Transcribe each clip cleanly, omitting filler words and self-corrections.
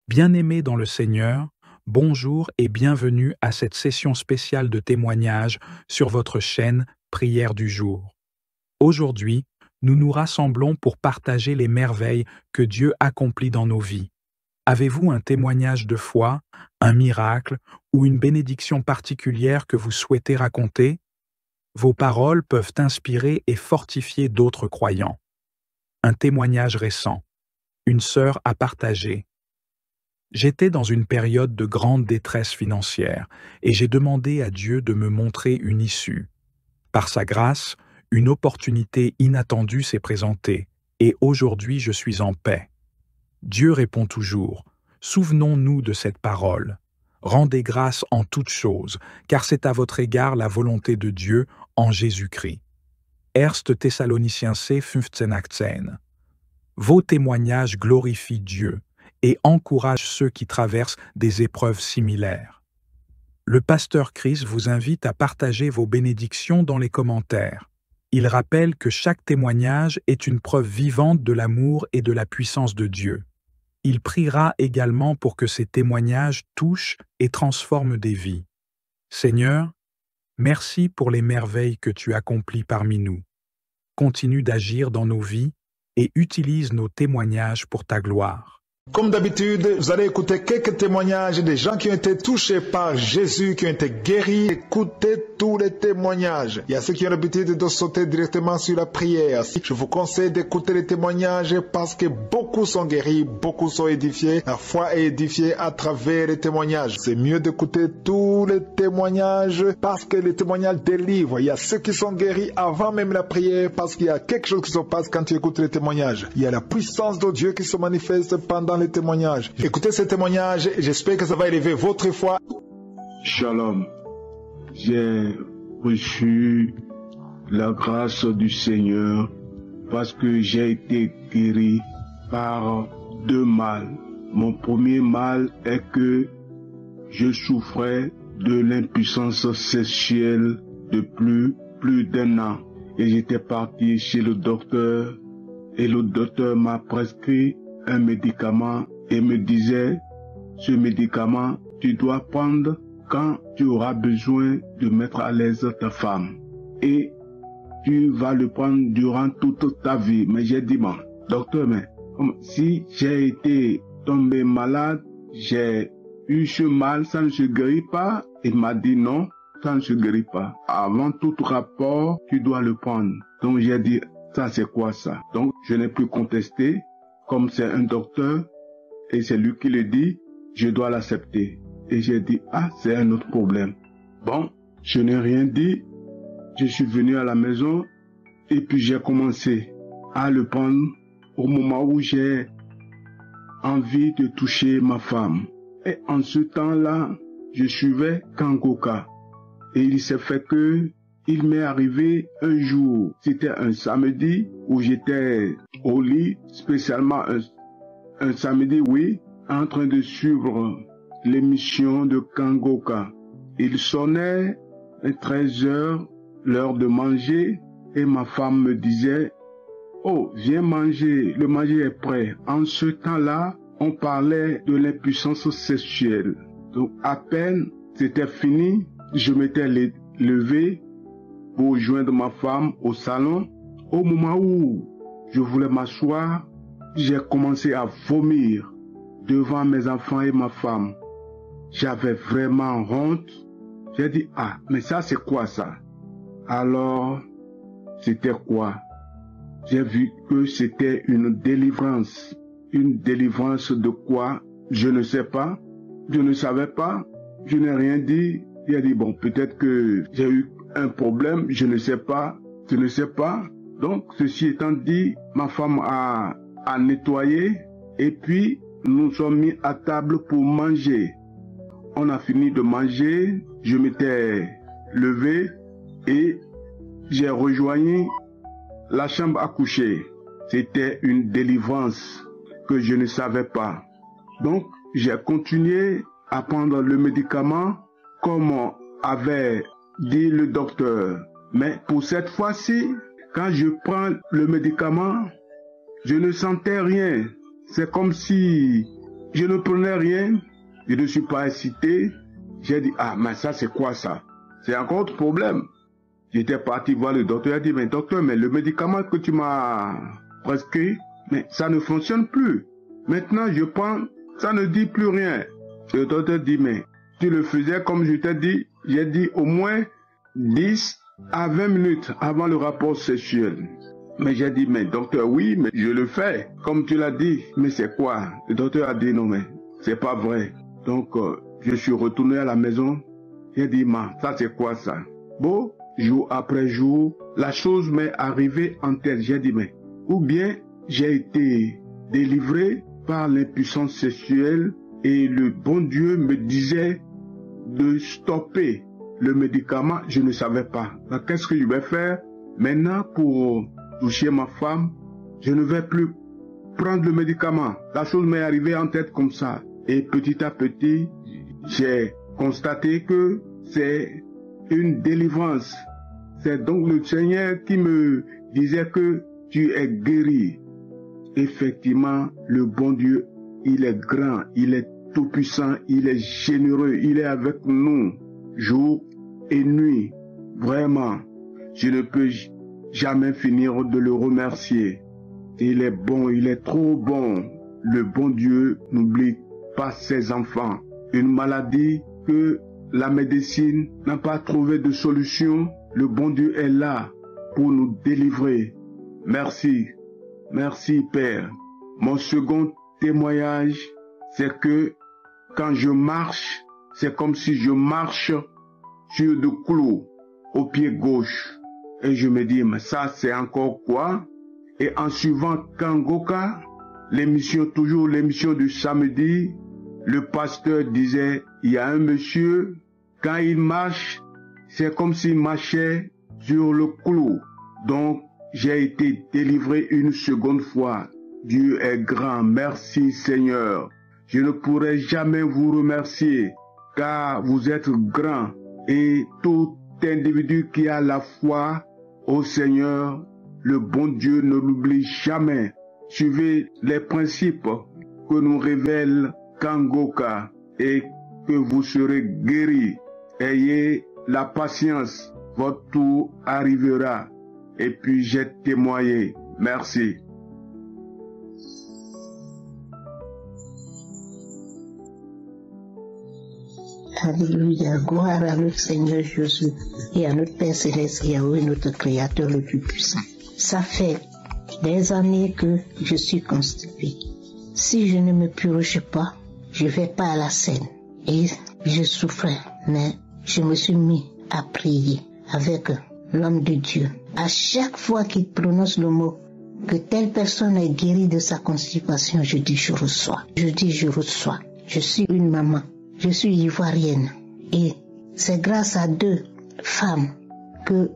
Bien-aimés dans le Seigneur, bonjour et bienvenue à cette session spéciale de témoignages sur votre chaîne Prière du jour. Aujourd'hui, nous nous rassemblons pour partager les merveilles que Dieu accomplit dans nos vies. Avez-vous un témoignage de foi, un miracle ou une bénédiction particulière que vous souhaitez raconter? Vos paroles peuvent inspirer et fortifier d'autres croyants. Un témoignage récent. Une sœur a partagé. J'étais dans une période de grande détresse financière et j'ai demandé à Dieu de me montrer une issue. Par sa grâce, une opportunité inattendue s'est présentée et aujourd'hui je suis en paix. Dieu répond toujours. Souvenons-nous de cette parole. Rendez grâce en toutes choses, car c'est à votre égard la volonté de Dieu en Jésus-Christ. 1 Thessaloniciens 15:18. Vos témoignages glorifient Dieu et encouragent ceux qui traversent des épreuves similaires. Le pasteur Chris vous invite à partager vos bénédictions dans les commentaires. Il rappelle que chaque témoignage est une preuve vivante de l'amour et de la puissance de Dieu. Il priera également pour que ces témoignages touchent et transforment des vies. Seigneur, merci pour les merveilles que tu accomplis parmi nous. Continue d'agir dans nos vies et utilise nos témoignages pour ta gloire. Comme d'habitude, vous allez écouter quelques témoignages des gens qui ont été touchés par Jésus, qui ont été guéris. Écoutez tous les témoignages. Il y a ceux qui ont l'habitude de sauter directement sur la prière. Je vous conseille d'écouter les témoignages parce que beaucoup sont guéris, beaucoup sont édifiés. La foi est édifiée à travers les témoignages. C'est mieux d'écouter tous les témoignages parce que les témoignages délivrent. Il y a ceux qui sont guéris avant même la prière parce qu'il y a quelque chose qui se passe quand tu écoutes les témoignages. Il y a la puissance de Dieu qui se manifeste pendant les témoignages. Écoutez ces témoignages, j'espère que ça va élever votre foi. Shalom. J'ai reçu la grâce du Seigneur parce que j'ai été guéri par deux mal. Mon premier mal est que je souffrais de l'impuissance sexuelle depuis plus d'un an. Et j'étais parti chez le docteur et le docteur m'a prescrit un médicament et me disait, ce médicament, tu dois prendre quand tu auras besoin de mettre à l'aise ta femme. Et tu vas le prendre durant toute ta vie. Mais j'ai dit, bon, docteur, mais si j'ai été tombé malade, j'ai eu ce mal, ça ne se guérit pas. Il m'a dit non, ça ne se guérit pas. Avant tout rapport, tu dois le prendre. Donc j'ai dit, ça c'est quoi ça? Donc je n'ai plus contesté. Comme c'est un docteur et c'est lui qui le dit, je dois l'accepter. Et j'ai dit, ah, c'est un autre problème. Bon, je n'ai rien dit. Je suis venu à la maison et puis j'ai commencé à le prendre au moment où j'ai envie de toucher ma femme. Et en ce temps-là, je suivais Kangoka. Et il s'est fait que il m'est arrivé un jour, c'était un samedi où j'étais au lit, spécialement un samedi, oui, en train de suivre l'émission de Kangoka. Il sonnait à 13 heures, l'heure de manger, et ma femme me disait, oh, viens manger, le manger est prêt. En ce temps-là, on parlait de l'impuissance sexuelle. Donc à peine c'était fini, je m'étais levé pour joindre ma femme au salon. Au moment où je voulais m'asseoir, j'ai commencé à vomir devant mes enfants et ma femme. J'avais vraiment honte. J'ai dit, ah, mais ça c'est quoi ça? Alors, c'était quoi? J'ai vu que c'était une délivrance. Une délivrance de quoi? Je ne sais pas. Je ne savais pas. Je n'ai rien dit. J'ai dit, bon, peut-être que j'ai eu un problème, je ne sais pas, Donc, ceci étant dit, ma femme a nettoyé et puis nous sommes mis à table pour manger. On a fini de manger, je m'étais levé et j'ai rejoint la chambre à coucher. C'était une délivrance que je ne savais pas. Donc, j'ai continué à prendre le médicament comme avait dit le docteur. Mais pour cette fois-ci, quand je prends le médicament, je ne sentais rien. C'est comme si je ne prenais rien, je ne suis pas excité. J'ai dit, ah, mais ça, c'est quoi ça? C'est encore autre problème. J'étais parti voir le docteur, il a dit, mais docteur, mais le médicament que tu m'as prescrit, mais ça ne fonctionne plus. Maintenant, je prends, ça ne dit plus rien. Le docteur dit, mais tu le faisais comme je t'ai dit, j'ai dit au moins 10 à 20 minutes avant le rapport sexuel. Mais j'ai dit, mais docteur, oui, mais je le fais, comme tu l'as dit. Mais c'est quoi? Le docteur a dit, non, mais c'est pas vrai. Donc, je suis retourné à la maison. J'ai dit, ça c'est quoi ça? Bon, jour après jour, la chose m'est arrivée en tête. J'ai dit, mais, ou bien j'ai été délivré par l'impuissance sexuelle et le bon Dieu me disait de stopper le médicament, je ne savais pas. Qu'est-ce que je vais faire? Maintenant, pour toucher ma femme, je ne vais plus prendre le médicament. La chose m'est arrivée en tête comme ça. Et petit à petit, j'ai constaté que c'est une délivrance. C'est donc le Seigneur qui me disait que tu es guéri. Effectivement, le bon Dieu, il est grand, il est tout-puissant, il est généreux, il est avec nous, jour et nuit. Vraiment, je ne peux jamais finir de le remercier. Il est bon, il est trop bon. Le bon Dieu n'oublie pas ses enfants. Une maladie que la médecine n'a pas trouvé de solution, le bon Dieu est là pour nous délivrer. Merci, merci Père. Mon second témoignage, c'est que quand je marche, c'est comme si je marche sur de clous au pied gauche. Et je me dis, mais ça c'est encore quoi? Et en suivant Kangoka, toujours l'émission du samedi, le pasteur disait, il y a un monsieur, quand il marche, c'est comme s'il marchait sur le clou. Donc, j'ai été délivré une seconde fois. Dieu est grand. Merci Seigneur. Je ne pourrai jamais vous remercier, car vous êtes grand. Et tout individu qui a la foi au Seigneur, le bon Dieu ne l'oublie jamais. Suivez les principes que nous révèle Kangoka et que vous serez guéris. Ayez la patience, votre tour arrivera. Et puis j'ai témoigné. Merci. Alléluia, gloire à notre Seigneur Jésus et à notre Père Céleste, Yahweh, notre Créateur le plus puissant. Ça fait des années que je suis constipée. Si je ne me purge pas, je vais pas à la scène. Et je souffrais, mais je me suis mis à prier avec l'homme de Dieu. À chaque fois qu'il prononce le mot que telle personne est guérie de sa constipation, je dis je reçois. Je dis je reçois. Je suis une maman. Je suis ivoirienne. Et c'est grâce à 2 femmes que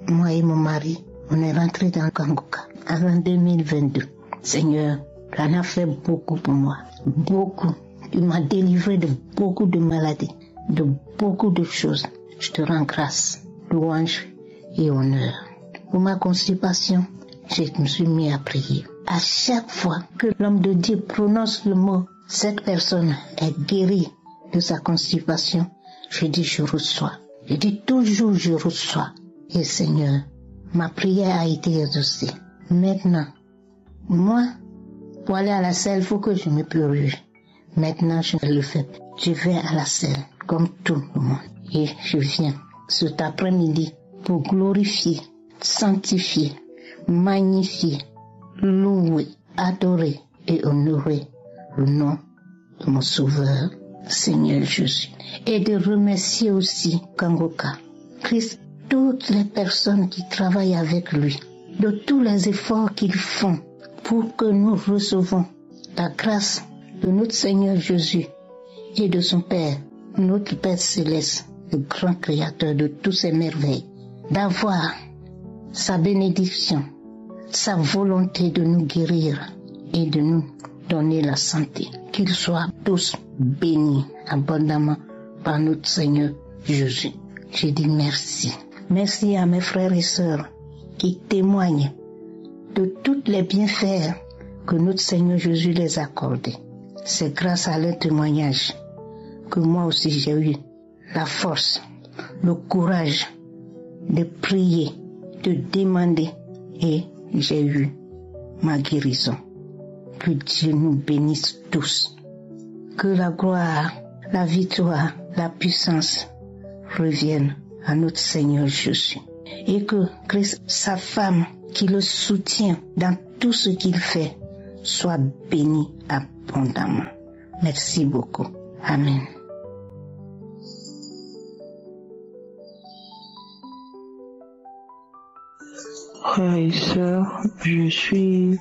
moi et mon mari, on est rentrés dans Kangoka avant 2022. Seigneur, il en a fait beaucoup pour moi. Beaucoup. Il m'a délivré de beaucoup de maladies, de beaucoup de choses. Je te rends grâce, louange et honneur. Pour ma constipation, je me suis mis à prier. À chaque fois que l'homme de Dieu prononce le mot, cette personne est guérie de sa constipation, je dis je reçois. Je dis toujours je reçois. Et Seigneur, ma prière a été exaucée. Maintenant, moi, pour aller à la selle, il faut que je me purge. Maintenant, je le fais. Je vais à la selle, comme tout le monde. Et je viens cet après-midi pour glorifier, sanctifier, magnifier, louer, adorer et honorer le nom de mon Sauveur, Seigneur Jésus. Et de remercier aussi Kangoka, Christ, toutes les personnes qui travaillent avec lui, de tous les efforts qu'ils font pour que nous recevons la grâce de notre Seigneur Jésus et de son Père, notre Père Céleste, le grand Créateur de toutes ces merveilles, d'avoir sa bénédiction, sa volonté de nous guérir et de nous donner la santé. Qu'ils soient tous bénis abondamment par notre Seigneur Jésus. Je dis merci. Merci à mes frères et sœurs qui témoignent de tous les bienfaits que notre Seigneur Jésus les a accordés. c'est grâce à leur témoignage que moi aussi j'ai eu la force, le courage de prier, de demander et j'ai eu ma guérison. Que Dieu nous bénisse tous. Que la gloire, la victoire, la puissance reviennent à notre Seigneur Jésus. Et que Christ, sa femme qui le soutient dans tout ce qu'il fait, soit bénie abondamment. Merci beaucoup. Amen. Frères et sœurs, je suis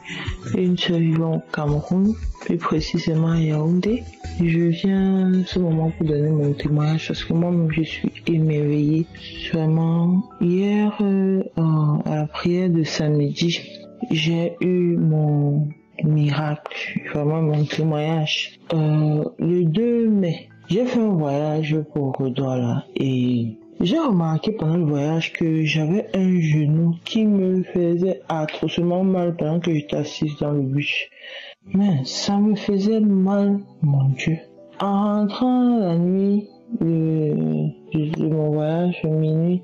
une sœur vivant au Cameroun, plus précisément à Yaoundé. Je viens ce moment pour donner mon témoignage parce que moi-même je suis émerveillée. Vraiment, hier à la prière de samedi, j'ai eu mon miracle, vraiment mon témoignage. Le 2 mai, j'ai fait un voyage pour Douala et j'ai remarqué pendant le voyage que j'avais un genou qui me faisait atrocement mal pendant que j'étais assise dans le bus. Mais ça me faisait mal, mon Dieu. En rentrant la nuit de mon voyage, minuit,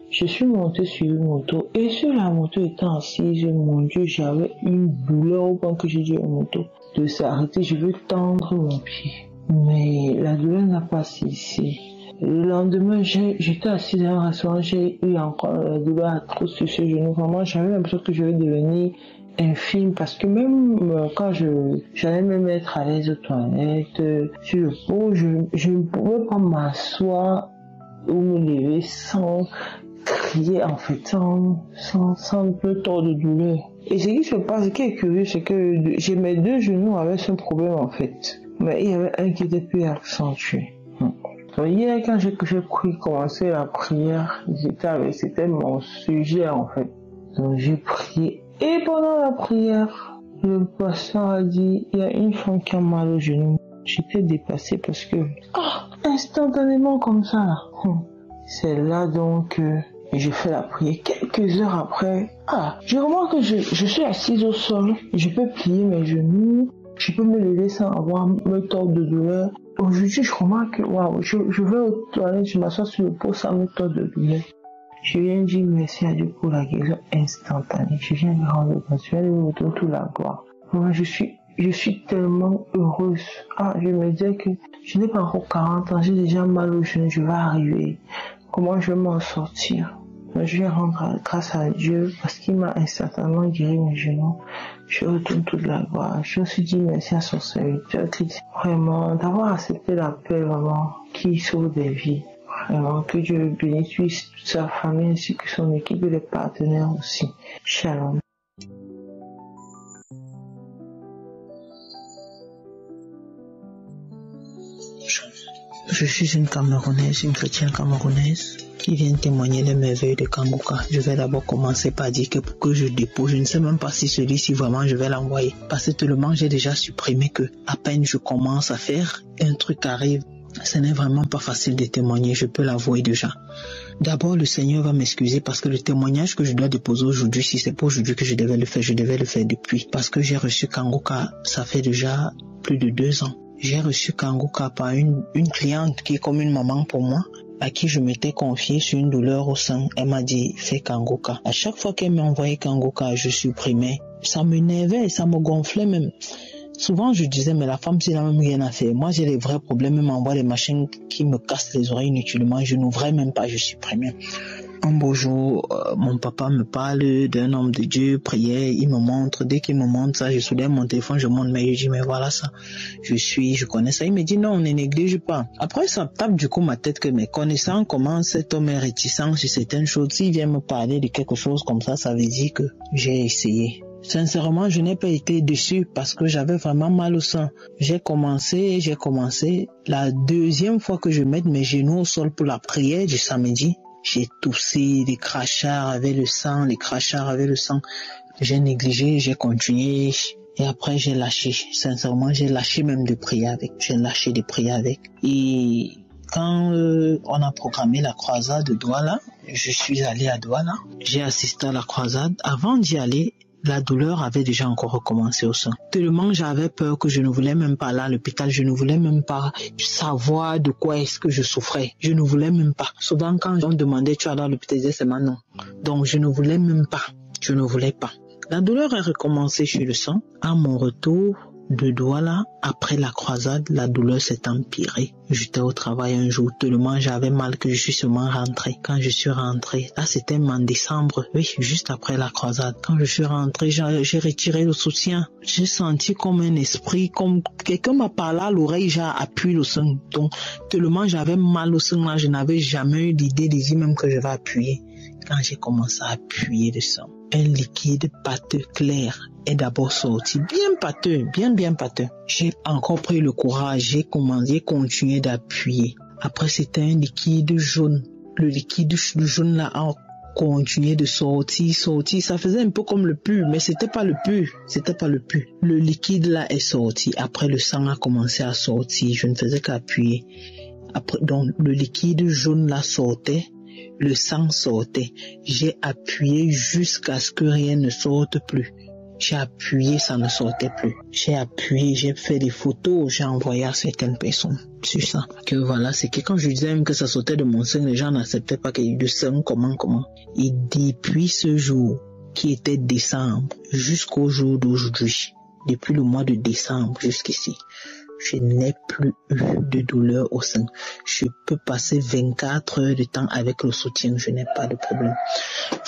je suis montée sur une moto et sur la moto étant assise, mon Dieu, j'avais une douleur au point que j'ai dit à la moto de s'arrêter, je veux tendre mon pied. Mais la douleur n'a pas cessé. Le lendemain, j'étais assise dans un restaurant, j'ai eu encore la douleur atroce sur ce genou. Vraiment, j'avais l'impression que je vais devenir infime parce que même quand j'allais me mettre à l'aise aux toilettes, sur le pot, je ne pouvais pas m'asseoir ou me lever sans crier, en fait, sans me tordre de douleur. Et ce qui se passe, ce qui est curieux, c'est que j'ai mes deux genoux avaient ce problème, en fait. Mais il y avait un qui était plus accentué. Hier, quand j'ai commencé la prière, c'était mon sujet, en fait. Donc, j'ai prié. Et pendant la prière, le pasteur a dit, il y a une femme qui a mal au genou. J'étais dépassée parce que, instantanément comme ça, là. C'est là donc j'ai fait la prière. Quelques heures après, je remarque que je suis assise au sol. Je peux plier mes genoux. Je peux me lever sans avoir me tordre de douleur. Aujourd'hui, je remarque que, je vais aux toilettes, je m'assois sur le pot sans me tordre de douleur. Je viens dire merci à Dieu pour la guérison instantanée. Je viens de rendre grâce. Je viens de vous donner toute la gloire. Moi, je suis tellement heureuse. Je me disais que je n'ai pas encore 40 ans, j'ai déjà mal au genou, je vais arriver. Comment je vais m'en sortir? Je viens rendre grâce à Dieu parce qu'il m'a instantanément guéri mes genoux. Je retourne toute la gloire. Je me suis dit merci à son serviteur qui dit vraiment d'avoir accepté l'appel vraiment qui sauve des vies. Vraiment que Dieu bénisse sa famille ainsi que son équipe et les partenaires aussi. Shalom. Je suis une Camerounaise, une chrétienne camerounaise qui vient témoigner les merveilles de Kangoka. Je vais d'abord commencer par dire que pour que je dépose, je ne sais même pas si celui-ci vraiment je vais l'envoyer. Parce que tellement j'ai déjà supprimé que à peine je commence à faire, un truc arrive. Ce n'est vraiment pas facile de témoigner, je peux l'avouer déjà. D'abord, le Seigneur va m'excuser parce que le témoignage que je dois déposer aujourd'hui, si c'est pour aujourd'hui que je devais le faire, je devais le faire depuis. Parce que j'ai reçu Kangoka, ça fait déjà plus de 2 ans. J'ai reçu Kangoka par une cliente qui est comme une maman pour moi, à qui je m'étais confié sur une douleur au sein. Elle m'a dit, fais Kangoka. À chaque fois qu'elle m'envoyait Kangoka, je supprimais. Ça m'énervait, ça me gonflait même. Souvent, je disais, mais la femme, c'est la même rien à faire. Moi, j'ai des vrais problèmes. Elle m'envoie des machines qui me cassent les oreilles inutilement. Je n'ouvrais même pas, je supprimais. Un beau jour, mon papa me parle d'un homme de Dieu, prière, il me montre. Dès qu'il me montre ça, je soulève mon téléphone, je montre, mais je dis, mais voilà ça. Je connais ça. Il me dit, non, on ne néglige pas. Après, ça tape du coup ma tête que, mais connaissant comment cet homme est réticent sur certaines choses, s'il vient me parler de quelque chose comme ça, ça veut dire que j'ai essayé. Sincèrement, je n'ai pas été déçu parce que j'avais vraiment mal au sein. J'ai commencé. La deuxième fois que je mets mes genoux au sol pour la prière du samedi, j'ai toussé, les crachats avec le sang, J'ai négligé, j'ai continué et après j'ai lâché. Sincèrement, j'ai lâché même de prier avec. Et quand on a programmé la croisade de Douala, je suis allé à Douala. J'ai assisté à la croisade. Avant d'y aller, la douleur avait déjà encore recommencé au sein. Tellement j'avais peur que je ne voulais même pas aller à l'hôpital, je ne voulais même pas savoir de quoi est-ce que je souffrais. Je ne voulais même pas. Souvent quand on me demandait tu vas aller à l'hôpital, je disais seulement non. Donc je ne voulais même pas. Je ne voulais pas. La douleur a recommencé chez le sang. À mon retour de Douala, après la croisade, la douleur s'est empirée. J'étais au travail un jour, tellement j'avais mal que je suis seulement rentrée. Quand je suis rentrée, là c'était en décembre, oui, juste après la croisade. Quand je suis rentrée, j'ai retiré le soutien. J'ai senti comme un esprit, comme quelqu'un m'a parlé à l'oreille, j'ai appuyé le sein. Donc, tellement j'avais mal au sein, là, je n'avais jamais eu l'idée de dire même que je vais appuyer. Quand j'ai commencé à appuyer le sang, un liquide pâteux clair est d'abord sorti, bien pâteux, bien pâteux. J'ai encore pris le courage, j'ai continué d'appuyer. Après c'était un liquide jaune. Le liquide jaune là a continué de sortir. Ça faisait un peu comme le pus, mais c'était pas le pus. Le liquide là est sorti. Après le sang a commencé à sortir. Je ne faisais qu'appuyer. Après, donc le liquide jaune là sortait. Le sang sortait. J'ai appuyé jusqu'à ce que rien ne sorte plus. J'ai appuyé, ça ne sortait plus. J'ai appuyé, j'ai fait des photos, j'ai envoyé à certaines personnes sur ça. Que voilà, c'est que quand je disais même que ça sortait de mon sein, les gens n'acceptaient pas qu'il y ait du sang, comment. Et depuis ce jour, qui était décembre, jusqu'au jour d'aujourd'hui, depuis le mois de décembre jusqu'ici, je n'ai plus eu de douleur au sein. Je peux passer 24 heures de temps avec le soutien, je n'ai pas de problème.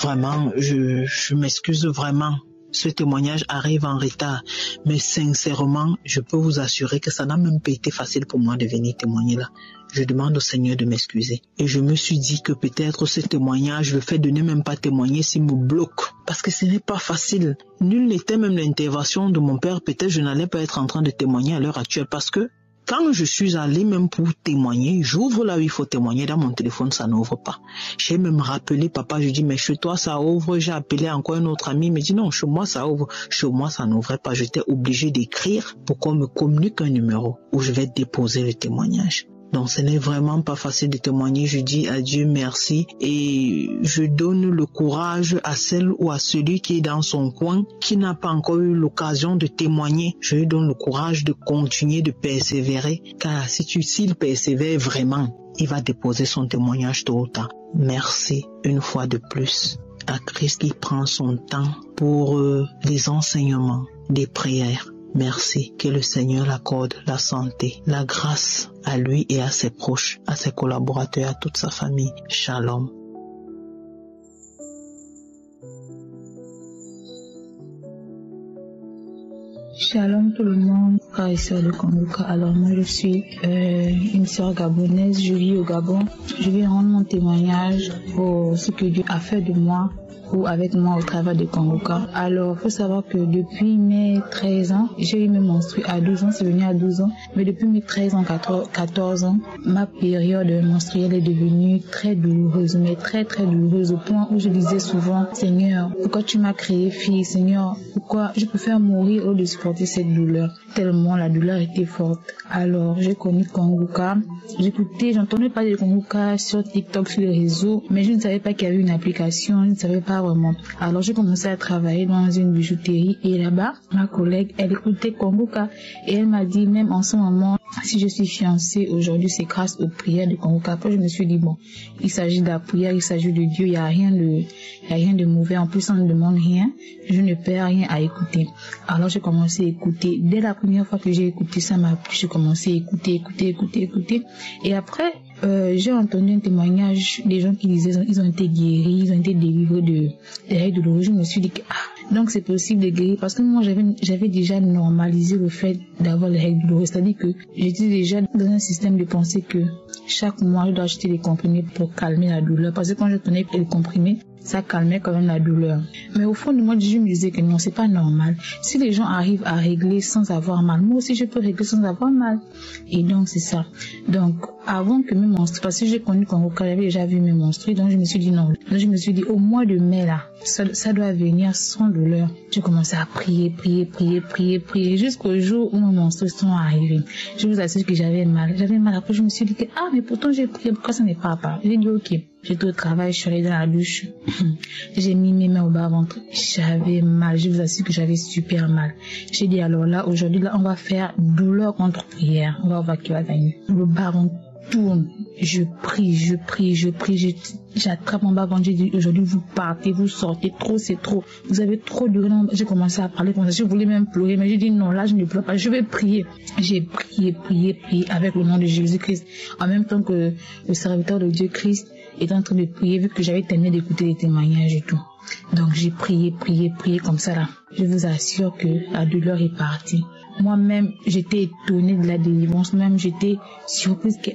Vraiment, je m'excuse vraiment. Ce témoignage arrive en retard, mais sincèrement, je peux vous assurer que ça n'a même pas été facile pour moi de venir témoigner là. Je demande au Seigneur de m'excuser. Et je me suis dit que peut-être ce témoignage, le fait de ne même pas témoigner, s'il me bloque. Parce que ce n'est pas facile. Nul n'était même l'intervention de mon père. Peut-être je n'allais pas être en train de témoigner à l'heure actuelle. Parce que quand je suis allé même pour témoigner, j'ouvre là où il faut témoigner. Dans mon téléphone, ça n'ouvre pas. J'ai même rappelé papa. Je dis, mais chez toi, ça ouvre. J'ai appelé encore un autre ami. Il me dit, non, chez moi, ça ouvre. Chez moi, ça n'ouvrait pas. J'étais obligé d'écrire pour qu'on me communique un numéro où je vais déposer le témoignage. Donc ce n'est vraiment pas facile de témoigner. Je dis à Dieu merci et je donne le courage à celle ou à celui qui est dans son coin, qui n'a pas encore eu l'occasion de témoigner. Je lui donne le courage de continuer de persévérer, car s'il persévère vraiment, il va déposer son témoignage tôt ou tard. Merci une fois de plus à Christ qui prend son temps pour les enseignements, des prières. Merci, que le Seigneur l'accorde la santé, la grâce à lui et à ses proches, à ses collaborateurs, à toute sa famille. Shalom. Shalom tout le monde, frères et sœurs de Kongoka. Alors moi je suis une sœur gabonaise, je vis au Gabon. Je vais rendre mon témoignage pour ce que Dieu a fait de moi ou avec moi au travers de Kongoka. Alors, il faut savoir que depuis mes 13 ans, j'ai eu mes menstrues à 12 ans, c'est venu à 12 ans, mais depuis mes 13 ans, 14 ans, ma période menstruelle est devenue très douloureuse, mais très douloureuse au point où je disais souvent, Seigneur, pourquoi tu m'as créé fille, Seigneur, pourquoi je préfère mourir au lieu de supporter cette douleur, tellement la douleur était forte. Alors, j'ai connu Kongoka, j'entendais parler de Kongoka sur TikTok, sur les réseaux, mais je ne savais pas qu'il y avait une application, je ne savais pas vraiment. Alors j'ai commencé à travailler dans une bijouterie et là-bas, ma collègue, elle écoutait Kongoka et elle m'a dit, même en ce moment, si je suis fiancée aujourd'hui, c'est grâce aux prières de Kongoka. Après je me suis dit, bon, il s'agit de la prière, il s'agit de Dieu, il n'y a rien de mauvais. En plus, on ne demande rien, je ne perds rien à écouter. Alors j'ai commencé à écouter. Dès la première fois que j'ai écouté, ça m'a plu. J'ai commencé à écouter. Et après, j'ai entendu un témoignage des gens qui disaient ils ont été guéris, ils ont été délivrés de règles douloureuses. Je me suis dit donc c'est possible de guérir parce que moi j'avais déjà normalisé le fait d'avoir les règles douloureuses, c'est-à-dire que j'étais déjà dans un système de pensée que chaque mois je dois acheter des comprimés pour calmer la douleur, parce que quand je prenais les comprimés, ça calmait quand même la douleur. Mais au fond de moi, je me disais que non, c'est pas normal. Si les gens arrivent à régler sans avoir mal, moi aussi je peux régler sans avoir mal. Et donc c'est ça. Donc avant que mes menstrues, parce que j'ai connu Kongoka, j'avais déjà vu mes menstrues, donc je me suis dit non. Donc je me suis dit au mois de mai là, ça doit venir sans douleur. J'ai commencé à prier jusqu'au jour où mes menstrues sont arrivées. Je vous assure que j'avais mal. Après je me suis dit que mais pourtant j'ai prié, pourquoi ça n'est pas apparu? J'ai dit ok. J'étais au travail, je suis allée dans la douche. J'ai mis mes mains au bas-ventre. J'avais mal. Je vous assure que j'avais super mal. J'ai dit alors là, aujourd'hui, là, on va faire douleur contre prière. On va voir qui va gagner. Le bas-ventre tourne. Je prie. J'attrape mon bas-ventre. J'ai dit aujourd'hui, vous partez, vous sortez. Trop, c'est trop. Vous avez trop de raison. J'ai commencé à parler comme ça. Je voulais même pleurer. Mais j'ai dit non, là, je ne pleure pas. Je vais prier. J'ai prié avec le nom de Jésus-Christ. En même temps que le serviteur de Dieu Christ est en train de prier, vu que j'avais terminé d'écouter les témoignages et tout. Donc j'ai prié comme ça là. Je vous assure que la douleur est partie. Moi-même, j'étais étonnée de la délivrance. Même j'étais surprise que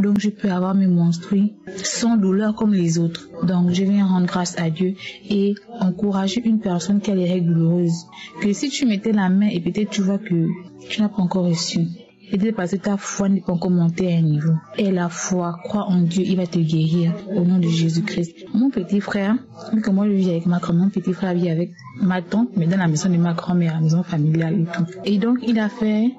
donc je peux avoir mes menstrues sans douleur comme les autres. Donc je viens rendre grâce à Dieu et encourager une personne qui a les règles douloureuses. Que si tu mettais la main et peut-être tu vois que tu n'as pas encore reçu. Et peut-être parce que ta foi n'est pas encore montée à un niveau. Et la foi, crois en Dieu, il va te guérir au nom de Jésus-Christ. Mon petit frère, vu que moi je vis avec ma grand-mère, mon petit frère vit avec ma tante, mais dans la maison de ma grand-mère, la maison familiale et tout. Et donc il a fait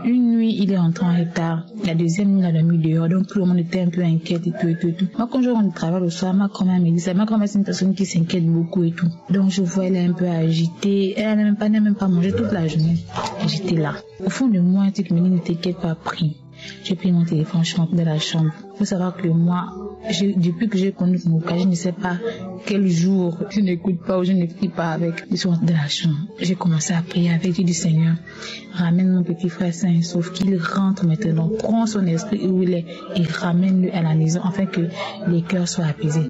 une nuit, il est rentré en retard. La deuxième nuit, il a dormi dehors. Donc tout le monde était un peu inquiet et tout. Moi quand je rentre du travail le soir, ma grand-mère me dit ça. Ma grand-mère c'est une personne qui s'inquiète beaucoup et tout. Donc je vois elle est un peu agitée. Elle n'a même pas mangé toute la journée. J'étais là. Au fond de moi, un truc me dit ne t'inquiète pas, prie. J'ai pris mon téléphone, je suis rentrée dans la chambre. Il faut savoir que moi, depuis que j'ai connu Kongoka, je ne sais pas quel jour je n'écoute pas ou je ne prie pas avec. Je suis rentrée dans la chambre. J'ai commencé à prier avec. J'ai dit Seigneur, ramène mon petit frère sain et sauf qu'il rentre maintenant. Prends son esprit où il est et ramène-le à la maison afin que les cœurs soient apaisés.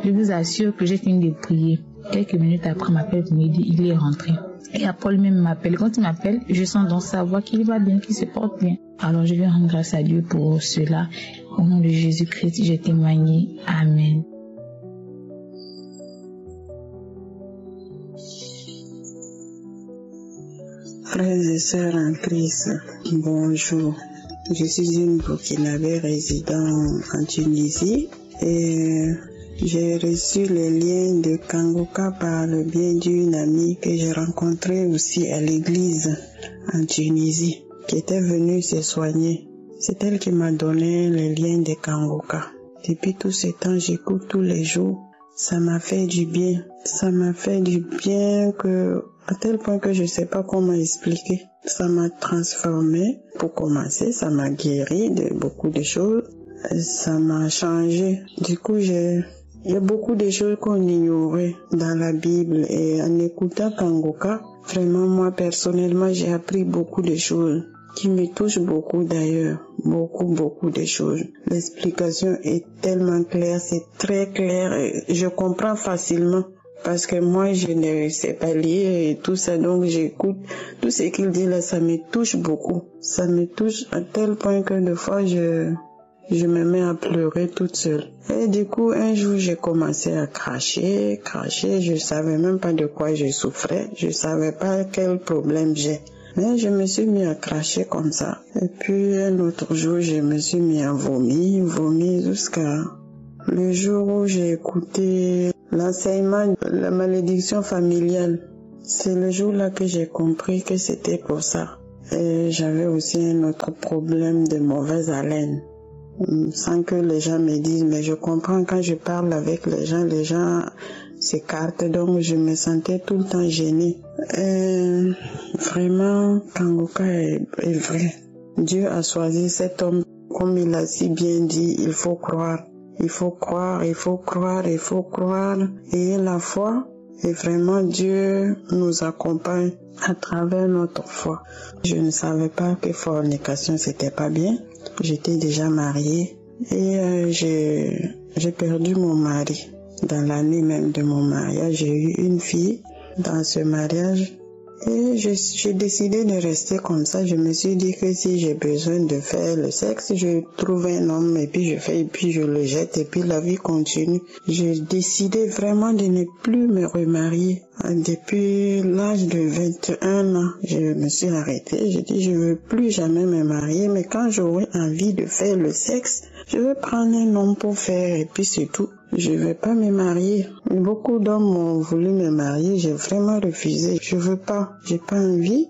Je vous assure que j'ai fini de prier. Quelques minutes après, m'appelle pour me dire il est rentré. Et Paul même m'appelle. Quand il m'appelle, je sens dans sa voix qu'il va bien, qu'il se porte bien. Alors je vais rendre grâce à Dieu pour cela. Au nom de Jésus-Christ, j'ai témoigné. Amen. Frères et sœurs en Christ, bonjour. Je suis une Burkinabé résidant en Tunisie et j'ai reçu les liens de Kongoka par le biais d'une amie que j'ai rencontrée aussi à l'église en Tunisie, qui était venue se soigner. C'est elle qui m'a donné les liens de Kongoka. Depuis tout ce temps, j'écoute tous les jours. Ça m'a fait du bien. Ça m'a fait du bien à tel point que je ne sais pas comment expliquer. Ça m'a transformé. Pour commencer, ça m'a guéri de beaucoup de choses. Ça m'a changé. Du coup, il y a beaucoup de choses qu'on ignorait dans la Bible et en écoutant Kongoka, vraiment moi personnellement j'ai appris beaucoup de choses qui me touchent beaucoup d'ailleurs, beaucoup de choses. L'explication est tellement claire, c'est très clair et je comprends facilement parce que moi je ne sais pas lire et tout ça donc j'écoute tout ce qu'il dit là, ça me touche beaucoup. Ça me touche à tel point que des fois je me mets à pleurer toute seule. Et du coup, un jour, j'ai commencé à cracher. Je savais même pas de quoi je souffrais. Je savais pas quel problème j'ai. Mais je me suis mis à cracher comme ça. Et puis, un autre jour, je me suis mis à vomir jusqu'à le jour où j'ai écouté l'enseignement de la malédiction familiale. C'est le jour-là que j'ai compris que c'était pour ça. Et j'avais aussi un autre problème de mauvaise haleine. Sans que les gens me disent, mais je comprends quand je parle avec les gens s'écartent, donc je me sentais tout le temps gênée. Et vraiment, Kongoka est vrai. Dieu a choisi cet homme, comme il a si bien dit, il faut croire. Ayez la foi et vraiment Dieu nous accompagne à travers notre foi. Je ne savais pas que fornication c'était pas bien. J'étais déjà mariée et j'ai perdu mon mari. Dans l'année même de mon mariage, j'ai eu une fille dans ce mariage et j'ai décidé de rester comme ça. Je me suis dit que si j'ai besoin de faire le sexe, je trouve un homme et puis je fais et puis je le jette et puis la vie continue. J'ai décidé vraiment de ne plus me remarier. Depuis l'âge de 21 ans, je me suis arrêtée. J'ai dit je ne veux plus jamais me marier, mais quand j'aurai envie de faire le sexe, je vais prendre un homme pour faire et puis c'est tout. Je ne vais pas me marier. Beaucoup d'hommes ont voulu me marier, j'ai vraiment refusé. Je veux pas, j'ai pas envie.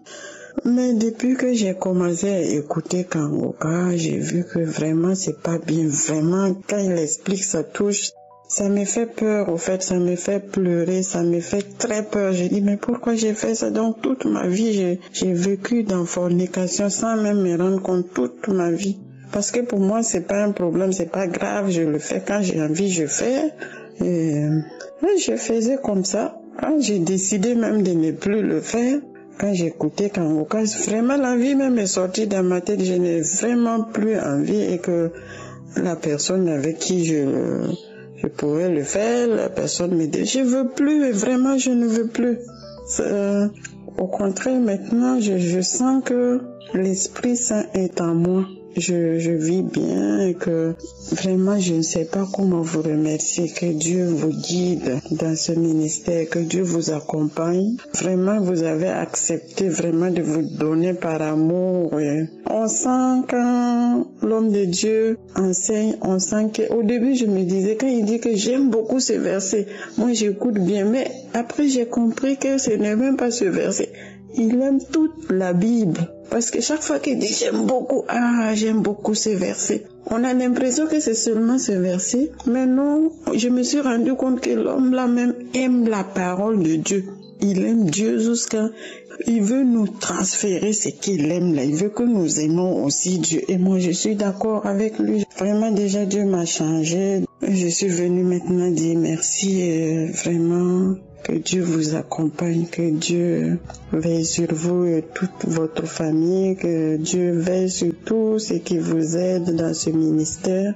Mais depuis que j'ai commencé à écouter Kangoka, j'ai vu que vraiment c'est pas bien. Vraiment, quand il explique, ça touche. Ça me fait peur, au fait, ça me fait pleurer, ça me fait très peur. Je dis, mais pourquoi j'ai fait ça? Donc toute ma vie, j'ai vécu dans fornication sans même me rendre compte toute ma vie. Parce que pour moi, c'est pas un problème, c'est pas grave, je le fais quand j'ai envie, je fais. Et je faisais comme ça. Quand j'ai décidé même de ne plus le faire, quand j'écoutais Kangoka, vraiment l'envie même est sortie dans ma tête, je n'ai vraiment plus envie et que la personne avec qui je pouvais le faire, la personne me dit, je veux plus, et vraiment je ne veux plus. Au contraire, maintenant, je sens que l'Esprit Saint est en moi. Je vis bien et que vraiment je ne sais pas comment vous remercier. Que Dieu vous guide dans ce ministère, que Dieu vous accompagne. Vraiment, vous avez accepté vraiment de vous donner par amour. Et on sent quand l'homme de Dieu enseigne, on sent qu'au début je me disais, quand il dit que j'aime beaucoup ce verset, moi j'écoute bien, mais après j'ai compris que ce n'est même pas ce verset. Il aime toute la Bible. Parce que chaque fois qu'il dit j'aime beaucoup ce verset, on a l'impression que c'est seulement ce verset. Mais non, je me suis rendu compte que l'homme là même aime la parole de Dieu. Il aime Dieu jusqu'à... Il veut nous transférer ce qu'il aime là. Il veut que nous aimons aussi Dieu. Et moi je suis d'accord avec lui. Vraiment déjà Dieu m'a changé. Je suis venue maintenant dire merci et vraiment... Que Dieu vous accompagne, que Dieu veille sur vous et toute votre famille, que Dieu veille sur tous ceux qui vous aident dans ce ministère,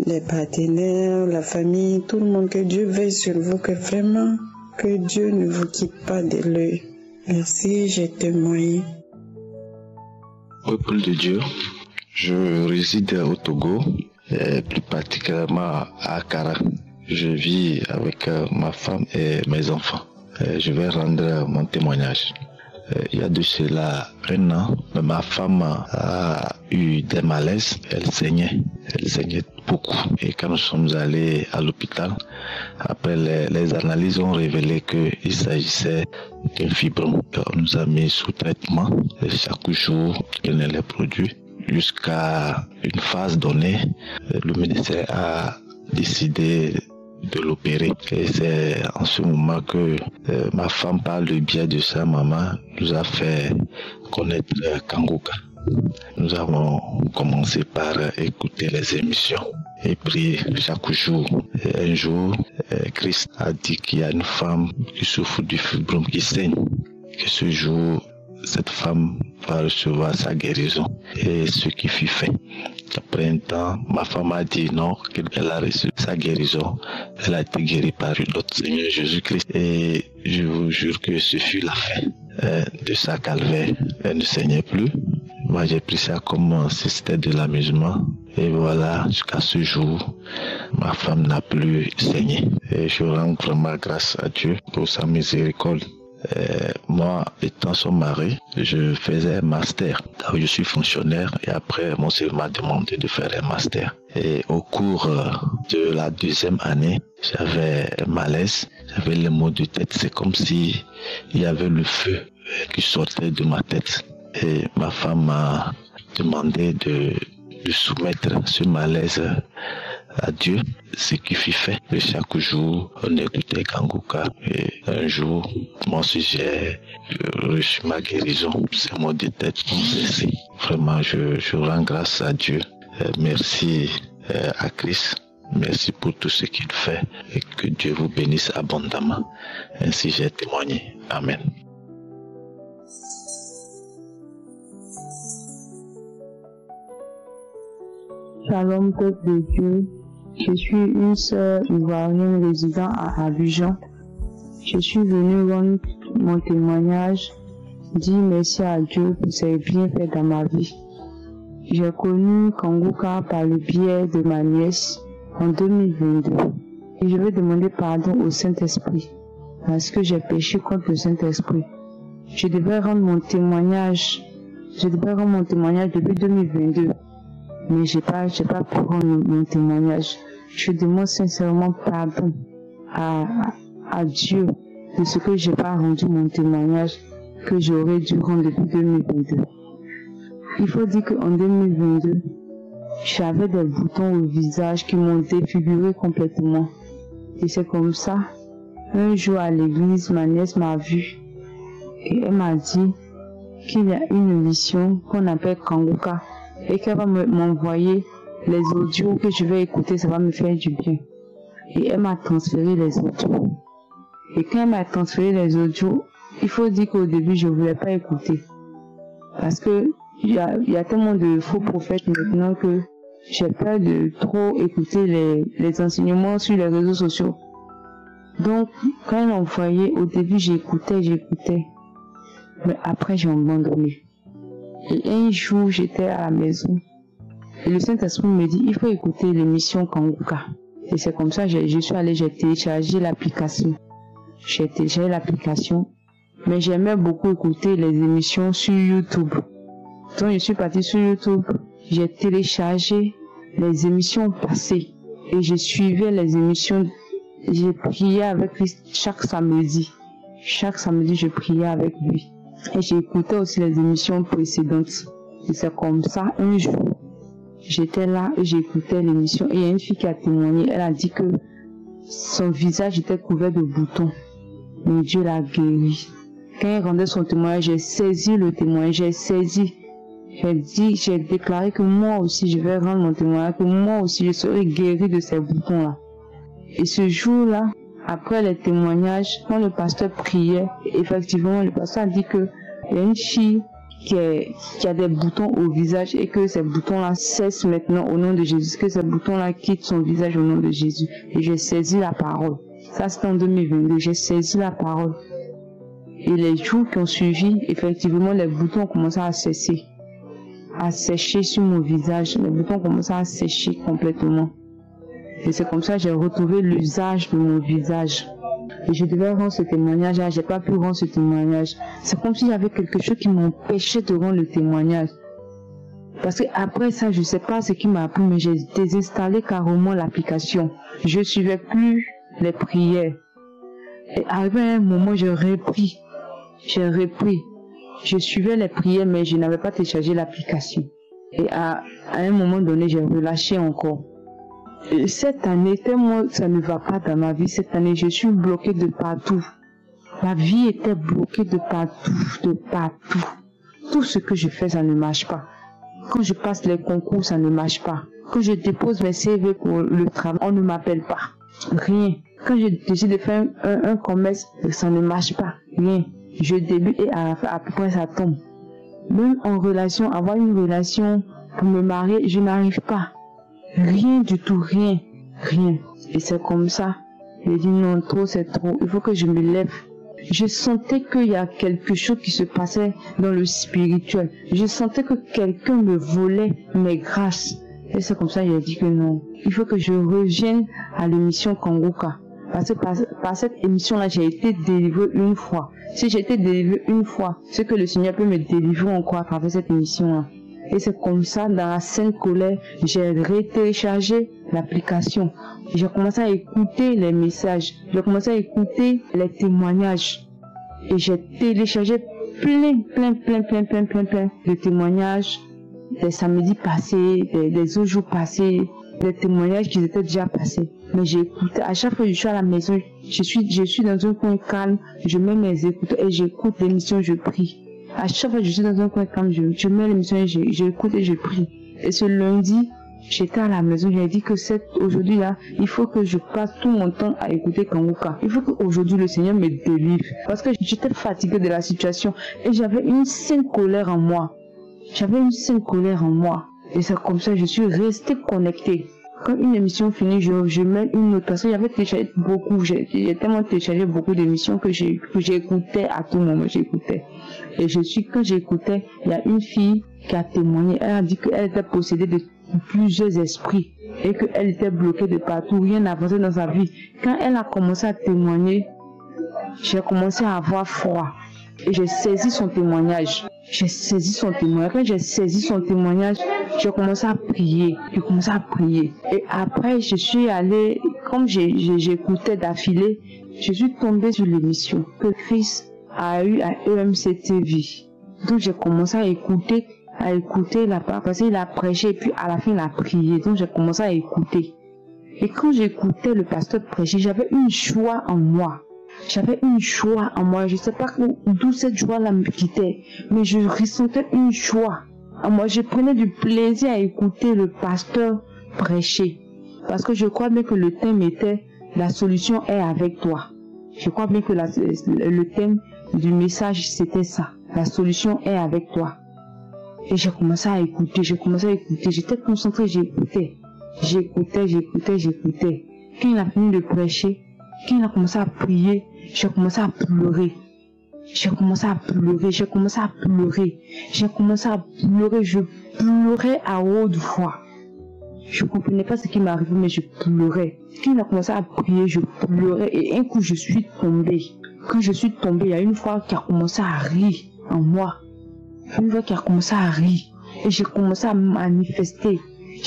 les partenaires, la famille, tout le monde, que Dieu veille sur vous, que vraiment, que Dieu ne vous quitte pas de l'œil. Merci, j'ai témoigné. Peuple de Dieu, je réside au Togo, et plus particulièrement à Akara. Je vis avec ma femme et mes enfants. Je vais rendre mon témoignage. Il y a de cela 1 an, ma femme a eu des malaises. Elle saignait beaucoup. Et quand nous sommes allés à l'hôpital, après les analyses ont révélé qu'il s'agissait d'un fibrome. On nous a mis sous traitement chaque jour qu'elle ne les produit. Jusqu'à une phase donnée, le ministère a décidé de l'opérer. Et c'est en ce moment que ma femme, par le biais de sa maman, nous a fait connaître Kangoka. Nous avons commencé par écouter les émissions et prier chaque jour. Et un jour, Christ a dit qu'il y a une femme qui souffre du fibrome qui saigne. Que ce jour, cette femme va recevoir sa guérison. Et ce qui fut fait. Après un temps, ma femme a dit non, qu'elle a reçu sa guérison. Elle a été guérie par notre Seigneur Jésus-Christ. Et je vous jure que ce fut la fin de sa calvaire. Elle ne saignait plus. Moi, j'ai pris ça comme si c'était de l'amusement. Et voilà, jusqu'à ce jour, ma femme n'a plus saigné. Et je rends vraiment grâce à Dieu pour sa miséricorde. Moi, étant son mari, je faisais un master. Donc, je suis fonctionnaire et après, mon service m'a demandé de faire un master. Et au cours de la 2e année, j'avais un malaise, j'avais les maux de tête. C'est comme si il y avait le feu qui sortait de ma tête. Et ma femme m'a demandé de soumettre ce malaise à Dieu, ce qui fut fait. Et chaque jour, on écoutait Kangoka. Et un jour, moi aussi, j'ai reçu ma guérison. Ces maux de tête ont cessé. Vraiment, je rends grâce à Dieu. Merci à Christ. Merci pour tout ce qu'il fait. Et que Dieu vous bénisse abondamment. Ainsi, j'ai témoigné. Amen. Shalom, peuple de Dieu. Je suis une sœur ivoirienne résidant à Abidjan. Je suis venue rendre mon témoignage, dire merci à Dieu pour ses bienfaits dans ma vie. J'ai connu Kangoka par le biais de ma nièce en 2022. Et je veux demander pardon au Saint-Esprit parce que j'ai péché contre le Saint-Esprit. Je devais rendre mon témoignage depuis 2022. Mais j'ai pas pu rendre mon témoignage. Je demande sincèrement pardon à Dieu de ce que j'ai pas rendu mon témoignage. que j'aurais dû rendre depuis 2022. Il faut dire qu'en 2022, j'avais des boutons au visage qui m'ont défiguré complètement. Et c'est comme ça, un jour à l'église, ma nièce m'a vue et elle m'a dit qu'il y a une émission qu'on appelle Kanguka et qu'elle va m'envoyer les audios que je vais écouter, ça va me faire du bien. Et elle m'a transféré les audios. Et quand elle m'a transféré les audios, il faut dire qu'au début, je ne voulais pas écouter. Parce que il y a tellement de faux prophètes maintenant que j'ai peur de trop écouter les enseignements sur les réseaux sociaux. Donc, quand elle envoyait, au début, j'écoutais. Mais après, j'ai abandonné. Et un jour, j'étais à la maison. Et le Saint-Esprit me dit, il faut écouter l'émission Kanguka. Et c'est comme ça, je suis allée, j'ai téléchargé l'application. J'ai téléchargé l'application. Mais j'aimais beaucoup écouter les émissions sur YouTube. Donc, je suis partie sur YouTube. J'ai téléchargé les émissions passées. Et je suivais les émissions. J'ai prié avec lui chaque samedi. Chaque samedi, je priais avec lui. Et j'écoutais aussi les émissions précédentes. Et c'est comme ça, un jour, j'étais là et j'écoutais l'émission. Et il y a une fille qui a témoigné. Elle a dit que son visage était couvert de boutons. Mais Dieu l'a guéri. Quand elle rendait son témoignage, j'ai saisi le témoignage. J'ai déclaré que moi aussi, je vais rendre mon témoignage, que moi aussi, je serai guéri de ces boutons-là. Et ce jour-là, après les témoignages, quand le pasteur priait, effectivement, le pasteur a dit que il y a une fille qui a des boutons au visage et que ces boutons-là cessent maintenant au nom de Jésus, que ces boutons-là quittent son visage au nom de Jésus. Et j'ai saisi la parole. Ça, c'était en 2022. J'ai saisi la parole. Et les jours qui ont suivi, effectivement, les boutons ont commencé à cesser, à sécher sur mon visage. Les boutons ont commencé à sécher complètement. Et c'est comme ça que j'ai retrouvé l'usage de mon visage. Et je devais rendre ce témoignage, j'ai pas pu rendre ce témoignage. C'est comme s'il y avait quelque chose qui m'empêchait de rendre le témoignage. Parce que après ça, je sais pas ce qui m'a appris, mais j'ai désinstallé carrément l'application. Je suivais plus les prières. Et arrivé à un moment, j'ai repris. Je suivais les prières, mais je n'avais pas téléchargé l'application. Et à un moment donné, j'ai relâché encore. Et cette année, tellement ça ne va pas dans ma vie, cette année, je suis bloquée de partout. Ma vie était bloquée de partout. Tout ce que je fais, ça ne marche pas. Quand je passe les concours, ça ne marche pas. Quand je dépose mes CV pour le travail, on ne m'appelle pas. Rien. Quand je décide de faire un commerce, ça ne marche pas. Rien. Je débute et à peu près ça tombe. Même en relation, avoir une relation pour me marier, je n'arrive pas. Rien du tout, rien. Et c'est comme ça. J'ai dit non, trop c'est trop. Il faut que je me lève. Je sentais qu'il y a quelque chose qui se passait dans le spirituel. Je sentais que quelqu'un me volait mes grâces. Et c'est comme ça que j'ai dit que non. Il faut que je revienne à l'émission Kanguka. Parce que par cette émission-là, j'ai été délivrée une fois. Si j'ai été délivrée une fois, c'est que le Seigneur peut me délivrer encore à travers cette émission-là. Et c'est comme ça, dans la sainte colère, j'ai téléchargé l'application. J'ai commencé à écouter les messages. J'ai commencé à écouter les témoignages. Et j'ai téléchargé plein de témoignages des samedis passés, des autres jours passés, des témoignages qui étaient déjà passés. Mais j'écoute. À chaque fois que je suis à la maison, je suis dans un coin calme, je mets mes écouteurs et j'écoute l'émission, je prie. À chaque fois que je suis dans un coin calme, je mets l'émission et j'écoute et je prie. Et ce lundi, j'étais à la maison, j'ai dit que aujourd'hui là, il faut que je passe tout mon temps à écouter Kanguka. Il faut qu'aujourd'hui le Seigneur me délivre. Parce que j'étais fatiguée de la situation et j'avais une sainte colère en moi. Et c'est comme ça que je suis restée connectée. Quand une émission finit, je mets une autre. Parce que j'avais téléchargé beaucoup, j'ai tellement téléchargé beaucoup d'émissions que j'écoutais à tout moment, j'écoutais. Et quand j'écoutais, il y a une fille qui a témoigné. Elle a dit qu'elle était possédée de plusieurs esprits et qu'elle était bloquée de partout, rien n'avançait dans sa vie. Quand elle a commencé à témoigner, j'ai commencé à avoir froid. Et j'ai saisi son témoignage. Quand j'ai saisi son témoignage, j'ai commencé à prier. Et après, je suis allée, comme j'écoutais d'affilée, je suis tombée sur l'émission que Christ a eu à EMCTV. Donc j'ai commencé à écouter la parole, parce qu'il a prêché, et puis à la fin il a prié. Donc j'ai commencé à écouter. Et quand j'écoutais le pasteur prêcher, j'avais une joie en moi. J'avais une joie en moi. Je ne sais pas d'où cette joie-là me quittait, mais je ressentais une joie en moi. Je prenais du plaisir à écouter le pasteur prêcher. Parce que je crois bien que le thème était « La solution est avec toi ». Je crois bien que le thème du message, c'était ça. La solution est avec toi. Et j'ai commencé à écouter, J'étais concentrée, j'écoutais. Quand il a fini de prêcher, quand il a commencé à prier, j'ai commencé à pleurer. Je pleurais à haute voix. Je comprenais pas ce qui m'arrivait, mais je pleurais. Quand il a commencé à prier, je pleurais. Et un coup, je suis tombée. Quand je suis tombée, il y a une fois qui a commencé à rire en moi. Et j'ai commencé à manifester. Et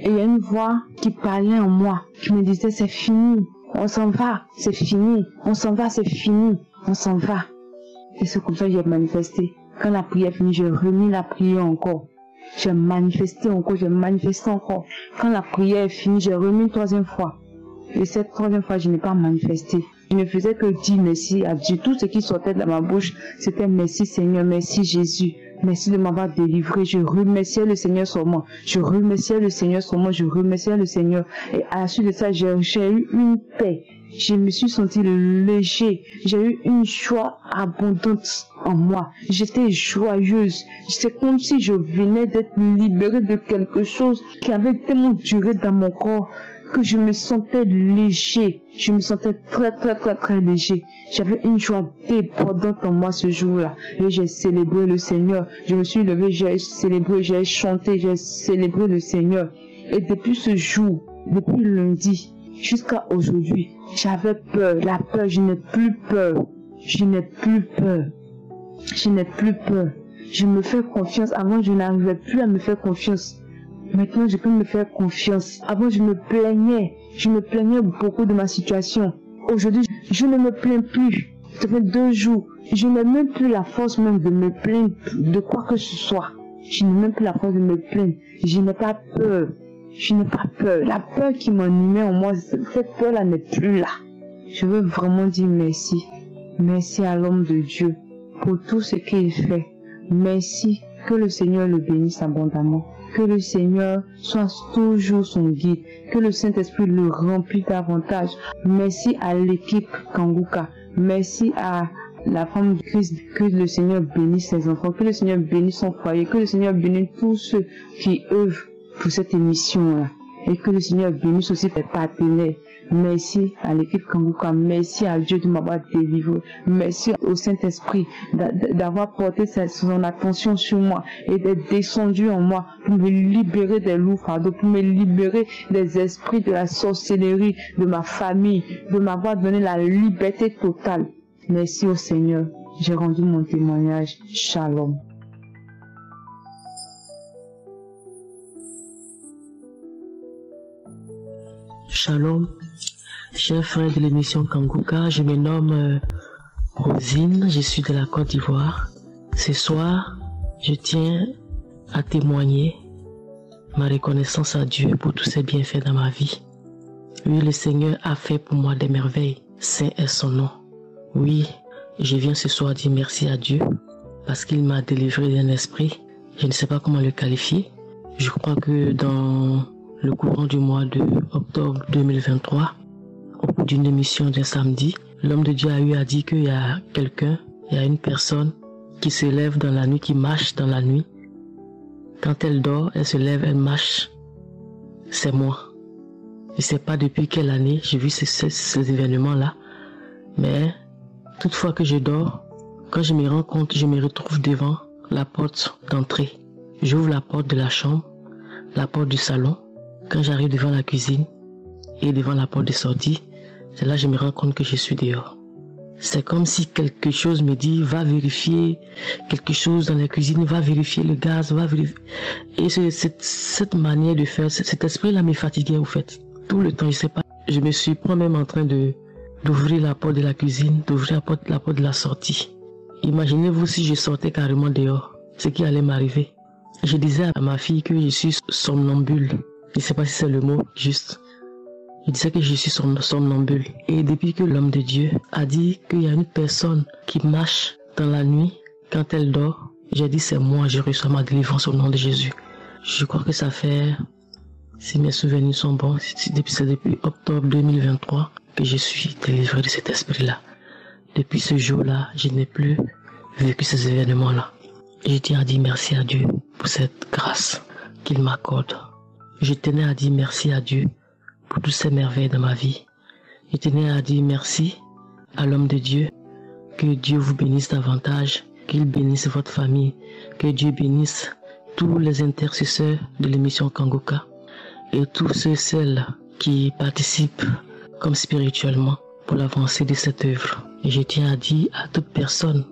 il y a une voix qui parlait en moi, qui me disait c'est fini, on s'en va, c'est fini, on s'en va, c'est fini, on s'en va. Et c'est comme ça que j'ai manifesté. Quand la prière est finie, j'ai remis la prière encore. J'ai manifesté encore. Quand la prière est finie, j'ai remis une troisième fois. Et cette troisième fois, je n'ai pas manifesté. Je ne faisais que dire merci à Dieu. Tout ce qui sortait de ma bouche, c'était merci Seigneur, merci Jésus. Merci de m'avoir délivré. Je remerciais le Seigneur seulement. Et à la suite de ça, j'ai eu une paix. Je me suis senti léger. J'ai eu une joie abondante en moi. J'étais joyeuse. C'est comme si je venais d'être libérée de quelque chose qui avait tellement duré dans mon corps que je me sentais léger. Je me sentais très léger. J'avais une joie débordante en moi ce jour-là. Et j'ai célébré le Seigneur. Je me suis levée, j'ai célébré, j'ai chanté, j'ai célébré le Seigneur. Et depuis ce jour, depuis lundi, jusqu'à aujourd'hui, j'avais peur. La peur, je n'ai plus peur. Je me fais confiance. Avant, je n'arrivais plus à me faire confiance. Maintenant, je peux me faire confiance. Avant, je me plaignais beaucoup de ma situation. Aujourd'hui, je ne me plains plus. Ça fait 2 jours. Je n'ai même plus la force même de me plaindre de quoi que ce soit. Je n'ai même plus la force de me plaindre. Je n'ai pas peur. La peur qui m'animait en moi, cette peur-là n'est plus là. Je veux vraiment dire merci. Merci à l'homme de Dieu pour tout ce qu'il fait. Merci. Que le Seigneur le bénisse abondamment. Que le Seigneur soit toujours son guide. Que le Saint-Esprit le remplisse davantage. Merci à l'équipe Kanguka. Merci à la femme de Christ. Que le Seigneur bénisse ses enfants. Que le Seigneur bénisse son foyer. Que le Seigneur bénisse tous ceux qui œuvrent pour cette émission-là. Et que le Seigneur bénisse aussi ses partenaires. Merci à l'équipe Kanguka. Merci à Dieu de m'avoir délivré. Merci au Saint-Esprit d'avoir porté son attention sur moi et d'être descendu en moi pour me libérer des loups fardeaux, pour me libérer des esprits de la sorcellerie, de ma famille, de m'avoir donné la liberté totale. Merci au Seigneur. J'ai rendu mon témoignage. Shalom. Shalom, chers frères de l'émission Kanguka, je me nomme Rosine, je suis de la Côte d'Ivoire. Ce soir, je tiens à témoigner ma reconnaissance à Dieu pour tous ses bienfaits dans ma vie. Oui, le Seigneur a fait pour moi des merveilles, saint est son nom. Oui, je viens ce soir dire merci à Dieu parce qu'il m'a délivré d'un esprit, je ne sais pas comment le qualifier. Je crois que dans le courant du mois de octobre 2023, au cours d'une émission d'un samedi, l'homme de Dieu a eu à dire qu'il y a une personne qui se lève dans la nuit, qui marche dans la nuit. Quand elle dort, elle se lève, elle marche. C'est moi. Je ne sais pas depuis quelle année j'ai vu ces événements-là, mais toutefois que je dors, quand je me rends compte, je me retrouve devant la porte d'entrée. J'ouvre la porte de la chambre, la porte du salon. Quand j'arrive devant la cuisine et devant la porte de sortie, c'est là que je me rends compte que je suis dehors. C'est comme si quelque chose me dit, va vérifier quelque chose dans la cuisine, va vérifier le gaz, va vérifier. Et cette manière de faire, cet esprit-là me fatiguait, au fait. Tout le temps, je sais pas. Je me suis même en train d'ouvrir la porte de la cuisine, d'ouvrir la porte de la sortie. Imaginez-vous si je sortais carrément dehors, ce qui allait m'arriver. Je disais à ma fille que je suis somnambule. Je ne sais pas si c'est le mot juste. Je disais que je suis somnambule. Et depuis que l'homme de Dieu a dit qu'il y a une personne qui marche dans la nuit quand elle dort, j'ai dit c'est moi, je reçois ma délivrance au nom de Jésus. Je crois que ça fait, si mes souvenirs sont bons, c'est depuis octobre 2023 que je suis délivré de cet esprit-là. Depuis ce jour-là, je n'ai plus vécu ces événements-là. Je tiens à dire merci à Dieu pour cette grâce qu'il m'accorde. Je tenais à dire merci à Dieu pour toutes ces merveilles de ma vie. Je tenais à dire merci à l'homme de Dieu. Que Dieu vous bénisse davantage, qu'il bénisse votre famille, que Dieu bénisse tous les intercesseurs de l'émission Kanguka et tous ceux et celles qui participent comme spirituellement pour l'avancée de cette œuvre. Et je tiens à dire à toute personne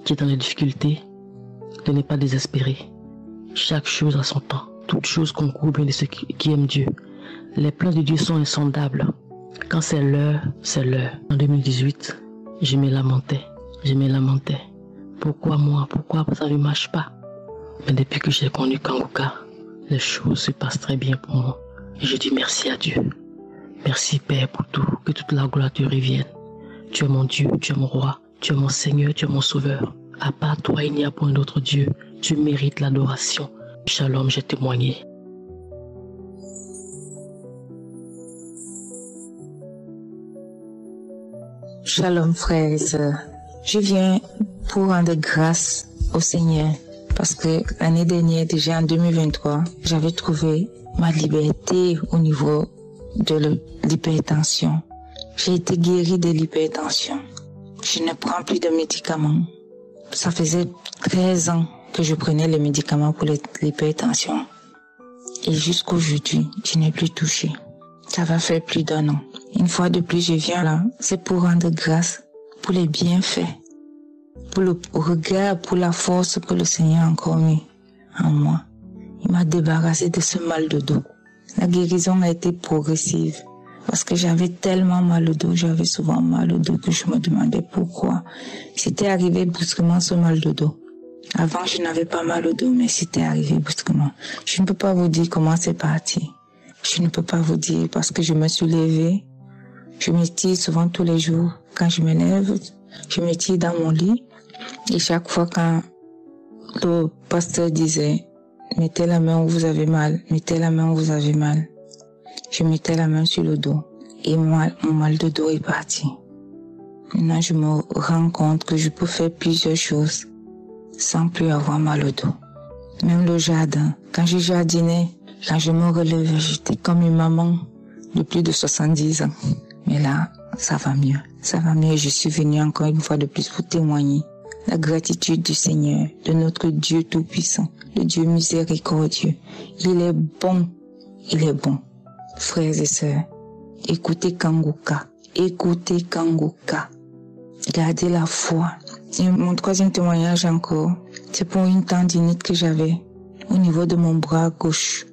qui est dans les difficultés de ne pas désespérer. Chaque chose a son temps. Toute chose concourt bien de ceux qui aiment Dieu. Les plans de Dieu sont insondables. Quand c'est l'heure, c'est l'heure. En 2018, je me lamentais. Pourquoi moi? Pourquoi ça ne marche pas? Mais depuis que j'ai connu Kanguka, les choses se passent très bien pour moi. Et je dis merci à Dieu. Merci Père pour tout. Que toute la gloire te revienne. Tu es mon Dieu, tu es mon roi, tu es mon Seigneur, tu es mon Sauveur. À part toi, il n'y a point d'autre Dieu. Tu mérites l'adoration. Shalom, j'ai témoigné. Shalom frères et sœurs. Je viens pour rendre grâce au Seigneur parce que l'année dernière, déjà en 2023, j'avais trouvé ma liberté au niveau de l'hypertension. J'ai été guérie de l'hypertension. Je ne prends plus de médicaments. Ça faisait 13 ans que je prenais les médicaments pour l'hypertension. Et jusqu'aujourd'hui, je n'ai plus touché. Ça va faire plus d'1 an. Une fois de plus, je viens là. C'est pour rendre grâce pour les bienfaits, pour le regard, pour la force que le Seigneur a encore mis en moi. Il m'a débarrassé de ce mal de dos. La guérison a été progressive parce que j'avais tellement mal au dos, j'avais souvent mal au dos que je me demandais pourquoi. C'était arrivé brusquement ce mal de dos. Avant, je n'avais pas mal au dos, mais c'était arrivé brusquement. Je ne peux pas vous dire comment c'est parti. Je ne peux pas vous dire parce que je me suis levée. Je m'étire souvent tous les jours. Quand je me lève, je m'étire dans mon lit. Et chaque fois quand le pasteur disait « Mettez la main où vous avez mal, mettez la main où vous avez mal », je mettais la main sur le dos. Et mon mal de dos est parti. Maintenant, je me rends compte que je peux faire plusieurs choses sans plus avoir mal au dos. Même le jardin. Quand je jardinais, quand je me relevais, j'étais comme une maman de plus de 70 ans. Mais là, ça va mieux. Ça va mieux. Je suis venue encore une fois de plus pour témoigner la gratitude du Seigneur, de notre Dieu Tout-Puissant, le Dieu miséricordieux. Il est bon. Il est bon. Frères et sœurs, écoutez Kanguka. Écoutez Kanguka. Gardez la foi. Et mon 3e témoignage encore, c'est pour une tendinite que j'avais au niveau de mon bras gauche.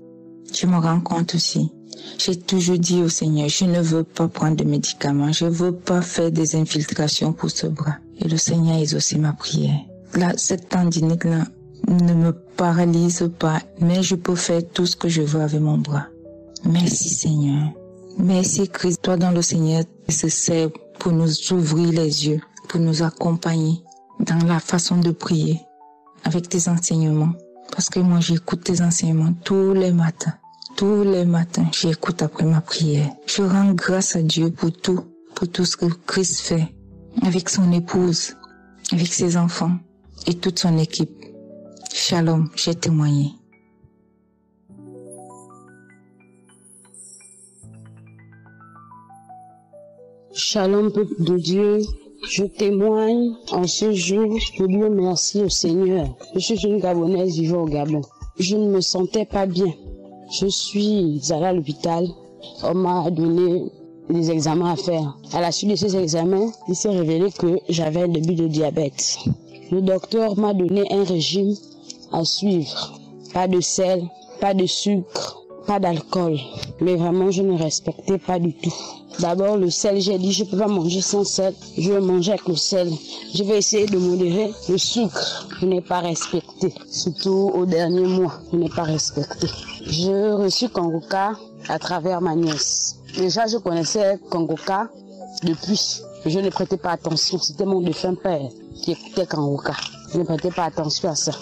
Je me rends compte aussi. J'ai toujours dit au Seigneur, je ne veux pas prendre de médicaments, je ne veux pas faire des infiltrations pour ce bras. Et le Seigneur a exaucé ma prière. Là, cette tendinite-là ne me paralyse pas, mais je peux faire tout ce que je veux avec mon bras. Merci Seigneur. Merci Christ. Toi dans le Seigneur se sert pour nous ouvrir les yeux, pour nous accompagner dans la façon de prier avec tes enseignements. Parce que moi j'écoute tes enseignements tous les matins. Tous les matins, j'écoute après ma prière. Je rends grâce à Dieu pour tout ce que Christ fait avec son épouse, avec ses enfants et toute son équipe. Shalom, j'ai témoigné. Shalom, peuple de Dieu. Je témoigne en ce jour. Je dis merci au Seigneur. Je suis une Gabonaise vivant au Gabon. Je ne me sentais pas bien. Je suis allée à l'hôpital. On m'a donné des examens à faire. À la suite de ces examens, il s'est révélé que j'avais un début de diabète. Le docteur m'a donné un régime à suivre. Pas de sel, pas de sucre, pas d'alcool. Mais vraiment, je ne respectais pas du tout. D'abord, le sel, j'ai dit, je ne peux pas manger sans sel. Je vais manger avec le sel. Je vais essayer de modérer le sucre. Je n'ai pas respecté. Surtout au dernier mois, je n'ai pas respecté. J'ai reçu Kanguka à travers ma nièce. Déjà, je connaissais Kanguka depuis. Je ne prêtais pas attention. C'était mon défunt père qui écoutait Kanguka. Je ne prêtais pas attention à ça.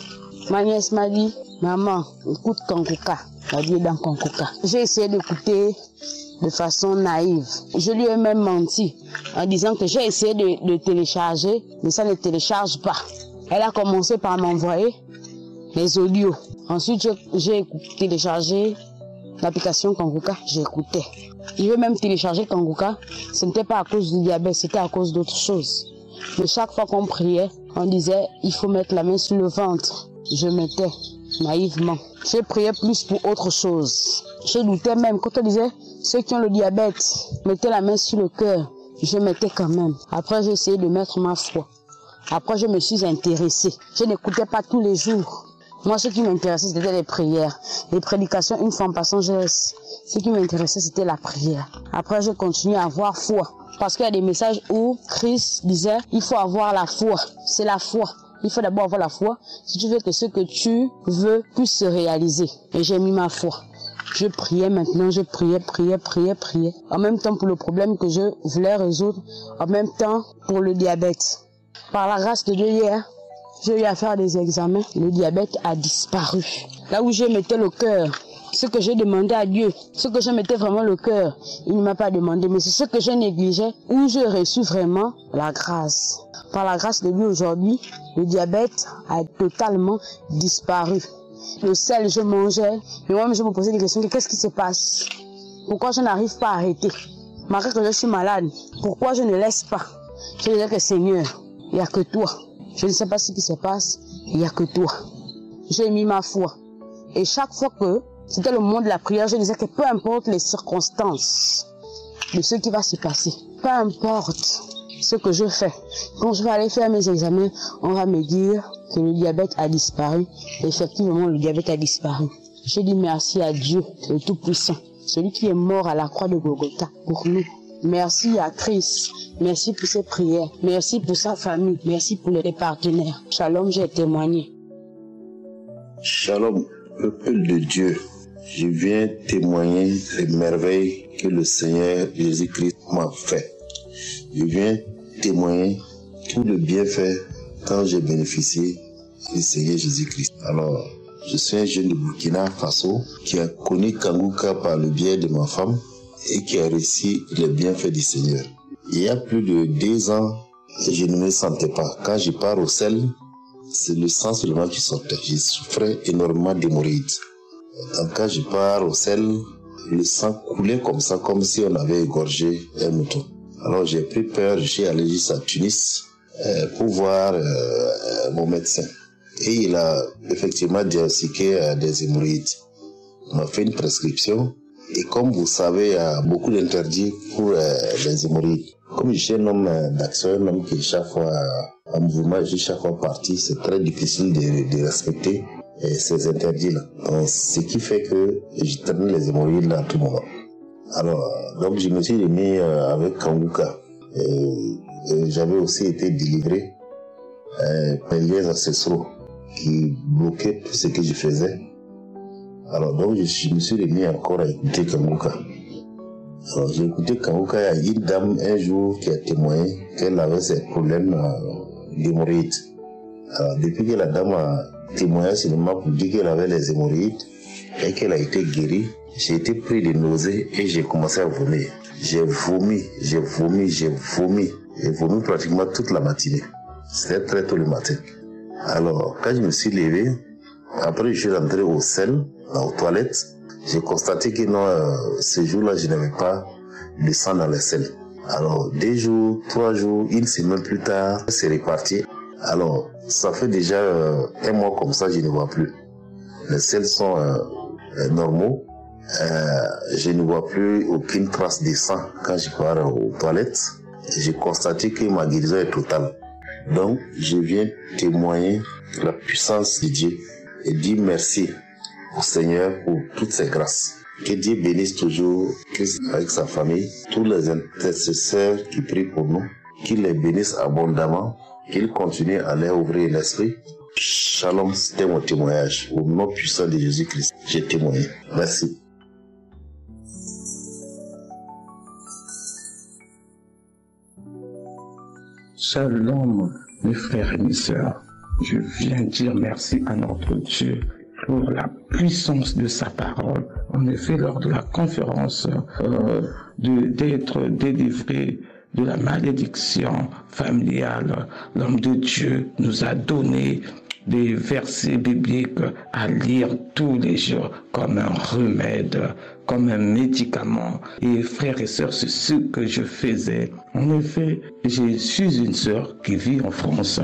Ma nièce m'a dit, maman, écoute Kanguka. La vie est dans Kanguka. J'ai essayé d'écouter de façon naïve. Je lui ai même menti en disant que j'ai essayé de télécharger, mais ça ne télécharge pas. Elle a commencé par m'envoyer les audios. Ensuite, j'ai téléchargé l'application Kanguka, j'écoutais. Je vais même télécharger Kanguka, ce n'était pas à cause du diabète, c'était à cause d'autres choses. Mais chaque fois qu'on priait, on disait, il faut mettre la main sur le ventre. Je mettais naïvement. Je priais plus pour autre chose. Je doutais même, quand on disait, ceux qui ont le diabète, mettez la main sur le cœur. Je mettais quand même. Après, j'ai essayé de mettre ma foi. Après, je me suis intéressée. Je n'écoutais pas tous les jours. Moi, ce qui m'intéressait, c'était les prières. Les prédications, une fois en passant, je laisse. Ce qui m'intéressait, c'était la prière. Après, je continue à avoir foi. Parce qu'il y a des messages où Christ disait, il faut avoir la foi. C'est la foi. Il faut d'abord avoir la foi si tu veux que ce que tu veux puisse se réaliser. Et j'ai mis ma foi. Je priais maintenant, je priais. En même temps pour le problème que je voulais résoudre, en même temps pour le diabète. Par la grâce de Dieu hier, j'ai eu à faire des examens. Le diabète a disparu. Là où je mettais le cœur, ce que j'ai demandé à Dieu, ce que je mettais vraiment le cœur, il ne m'a pas demandé, mais c'est ce que je négligeais, où j'ai reçu vraiment la grâce. Par la grâce de Dieu aujourd'hui, le diabète a totalement disparu. Le sel, je mangeais, mais moi-même je me posais des questions, qu'est-ce qui se passe? Pourquoi je n'arrive pas à arrêter? Malgré que je suis malade, pourquoi je ne laisse pas? Je disais que Seigneur, il n'y a que toi. Je ne sais pas ce qui se passe, il n'y a que toi. J'ai mis ma foi. Et chaque fois que c'était le moment de la prière, je disais que peu importe les circonstances de ce qui va se passer, peu importe ce que je fais, quand je vais aller faire mes examens, on va me dire que le diabète a disparu. Effectivement, le diabète a disparu. Je dis merci à Dieu, le Tout-Puissant, celui qui est mort à la croix de Golgotha pour nous. Merci à Christ. Merci pour ses prières. Merci pour sa famille. Merci pour les partenaires. Shalom, j'ai témoigné. Shalom, peuple de Dieu. Je viens témoigner les merveilles que le Seigneur Jésus-Christ m'a fait. Je viens témoigner tout le bienfait quand j'ai bénéficié du Seigneur Jésus-Christ. Alors, je suis un jeune de Burkina Faso qui a connu Kanguka par le biais de ma femme et qui a reçu les bienfaits du Seigneur. Il y a plus de 2 ans, je ne me sentais pas. Quand je pars au sel, c'est le sang seulement qui sortait. Je souffrais énormément d'hémorroïdes. Donc quand je pars au sel, le sang coulait comme ça, comme si on avait égorgé un mouton. Alors j'ai pris peur, je suis allé jusqu'à Tunis pour voir mon médecin. Et il a effectivement diagnostiqué des hémorroïdes. Il m'a fait une prescription. Et comme vous savez, il y a beaucoup d'interdits pour les hémorroïdes. Comme je suis un homme d'action, un homme qui est chaque fois en mouvement, je suis chaque fois parti, c'est très difficile de respecter ces interdits-là. Ce qui fait que je traîne les hémorroïdes à tout moment. Alors, donc je me suis remis avec Kanguka. J'avais aussi été délivré par les liens ancestraux qui bloquaient tout ce que je faisais. Alors donc je me suis remis encore à écouter Kanguka. Alors j'ai écouté Kanguka, il y a une dame un jour qui a témoigné qu'elle avait ces problèmes d'hémorroïdes. Alors depuis que la dame a témoigné seulement pour dire qu'elle avait les hémorroïdes et qu'elle a été guérie, j'ai été pris de nausées et j'ai commencé à vomir. J'ai vomi pratiquement toute la matinée. C'était très tôt le matin. Alors quand je me suis levé, après je suis rentré au sel, aux toilettes, j'ai constaté que non, ce jour-là, je n'avais pas de sang dans le sel. Alors, 2 jours, 3 jours, 1 semaine plus tard, c'est reparti. Alors, ça fait déjà 1 mois comme ça, je ne vois plus. Les sels sont normaux, Je ne vois plus aucune trace de sang quand je pars aux toilettes. J'ai constaté que ma guérison est totale. Donc, je viens témoigner de la puissance de Dieu et dire merci au Seigneur pour toutes ses grâces. Que Dieu bénisse toujours Christ avec sa famille, tous les intercesseurs qui prient pour nous, qu'il les bénisse abondamment, qu'il continue à leur ouvrir l'esprit. Shalom, c'était mon témoignage. Au nom puissant de Jésus-Christ, j'ai témoigné. Merci. Shalom, mes frères et mes sœurs. Je viens dire merci à notre Dieu pour la puissance de sa parole. En effet, lors de la conférence d'être délivré de la malédiction familiale, l'homme de Dieu nous a donné des versets bibliques à lire tous les jours comme un remède, comme un médicament. Et frères et sœurs, c'est ce que je faisais. En effet, je suis une sœur qui vit en France.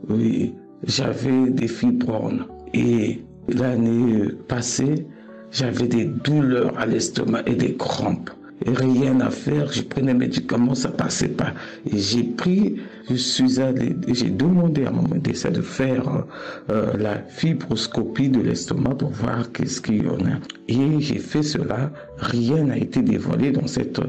Oui, j'avais des fibromes et l'année passée, j'avais des douleurs à l'estomac et des crampes. Et rien à faire, je prenais des médicaments, ça passait pas. Et j'ai pris, j'ai demandé à mon médecin de faire la fibroscopie de l'estomac pour voir qu'est-ce qu'il y en a. Et j'ai fait cela, rien n'a été dévoilé dans cette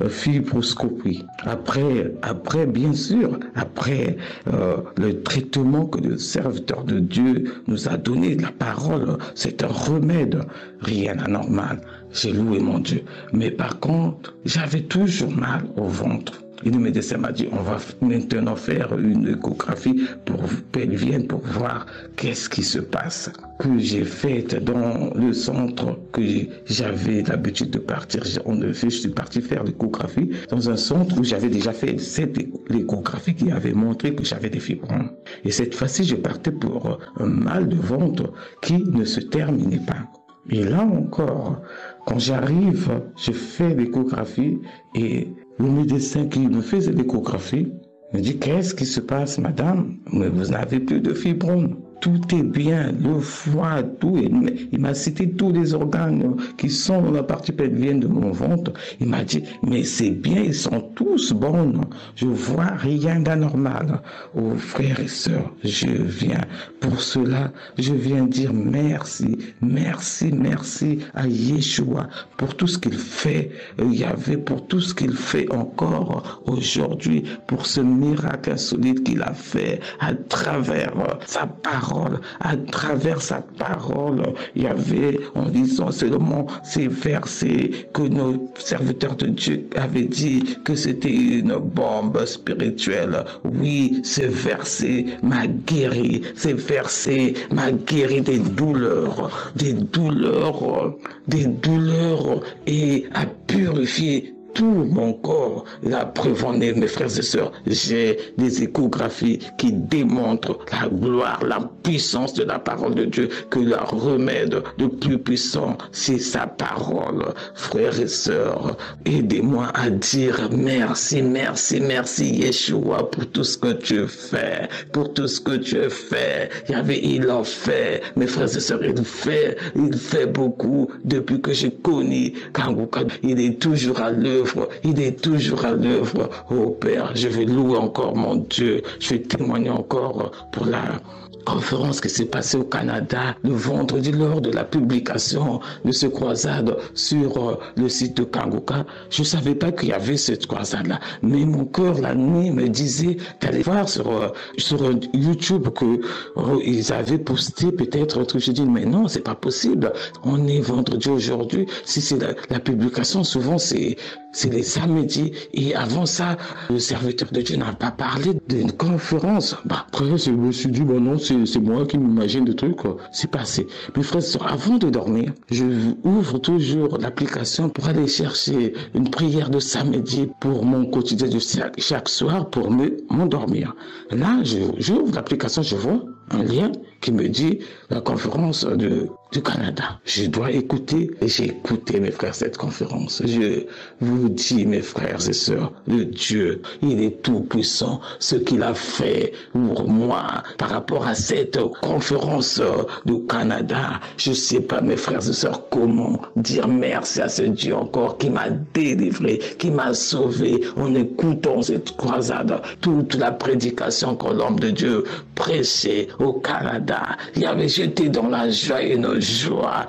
fibroscopie. Après, bien sûr, après le traitement que le serviteur de Dieu nous a donné, la parole, c'est un remède, rien d'anormal. J'ai loué mon Dieu. Mais par contre, j'avais toujours mal au ventre. Et le médecin m'a dit, on va maintenant faire une échographie pelvienne pour voir qu'est-ce qui se passe. Que j'ai fait dans le centre que j'avais l'habitude de partir. En effet, je suis parti faire l'échographie dans un centre où j'avais déjà fait cette échographie qui avait montré que j'avais des fibromes. Et cette fois-ci, je partais pour un mal de ventre qui ne se terminait pas. Et là encore, quand j'arrive, je fais l'échographie et le médecin qui me faisait l'échographie me dit « Qu'est-ce qui se passe, madame? Mais vous n'avez plus de fibromes. Tout est bien, le foie, tout. » Il m'a cité tous les organes qui sont dans la partie pelvienne de mon ventre. Il m'a dit « Mais c'est bien, ils sont tous bons. Je vois rien d'anormal. » Oh frères et sœurs, je viens. Pour cela, je viens dire merci, merci, merci à Yeshua pour tout ce qu'il fait, Yahvé, pour tout ce qu'il fait encore aujourd'hui, pour ce miracle insolite qu'il a fait à travers sa parole, à travers sa parole, Yahvé, en disant seulement ces versets que nos serviteurs de Dieu avaient dit que c'était une bombe spirituelle. Oui, ce verset m'a guéri, ce verset m'a guéri des douleurs et a purifié tout mon corps. La preuve en est, mes frères et sœurs, j'ai des échographies qui démontrent la gloire, la puissance de la parole de Dieu, que le remède le plus puissant, c'est sa parole. Frères et sœurs, aidez-moi à dire merci, merci, merci Yeshua pour tout ce que tu fais, pour tout ce que tu fais. Il en fait, mes frères et sœurs, il fait beaucoup depuis que j'ai connu Kanguka. Il est toujours à l'œuvre. Il est toujours à l'œuvre. Oh Père, je vais louer encore mon Dieu. Je vais témoigner encore pour la conférence qui s'est passée au Canada le vendredi lors de la publication de ce croisade sur le site de Kanguka. Je ne savais pas qu'il y avait cette croisade-là, mais mon cœur la nuit me disait d'aller voir sur YouTube qu'ils avaient posté peut-être un truc. Je dis mais non, c'est pas possible. On est vendredi aujourd'hui. Si c'est la publication, souvent c'est les samedis. Et avant ça, le serviteur de Dieu n'a pas parlé d'une conférence. Après, je me suis dit, non, c'est moi qui m'imagine des trucs. C'est passé. Mes frères, avant de dormir, je ouvre toujours l'application pour aller chercher une prière de samedi pour mon quotidien de chaque soir pour m'endormir. Là, j'ouvre l'application, je vois un lien qui me dit la conférence de du Canada. Je dois écouter, et j'ai écouté, mes frères, cette conférence. Je vous dis, mes frères et sœurs, le Dieu, il est tout puissant. Ce qu'il a fait pour moi par rapport à cette conférence du Canada, je sais pas, mes frères et sœurs, comment dire merci à ce Dieu encore qui m'a délivré, qui m'a sauvé en écoutant cette croisade, toute la prédication que l'homme de Dieu prêchait au Canada. Il avait jeté dans la joie une joie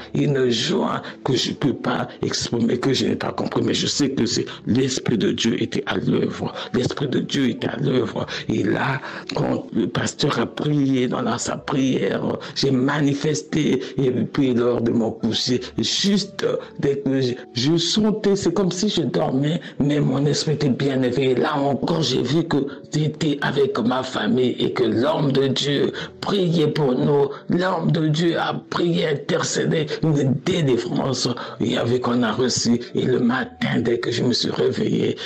que je ne peux pas exprimer, que je n'ai pas compris, mais je sais que c'est l'Esprit de Dieu était à l'œuvre. L'Esprit de Dieu était à l'œuvre. Et là, quand le pasteur a prié dans sa prière, j'ai manifesté, et puis lors de mon coucher, juste dès que je sentais, c'est comme si je dormais, mais mon esprit était bien éveillé. Là encore, j'ai vu que j'étais avec ma famille et que l'homme de Dieu priait pour nous. L'homme de Dieu a prié, intercédé, une délivrance. Il y avait qu'on a reçu. Et le matin, dès que je me suis réveillé,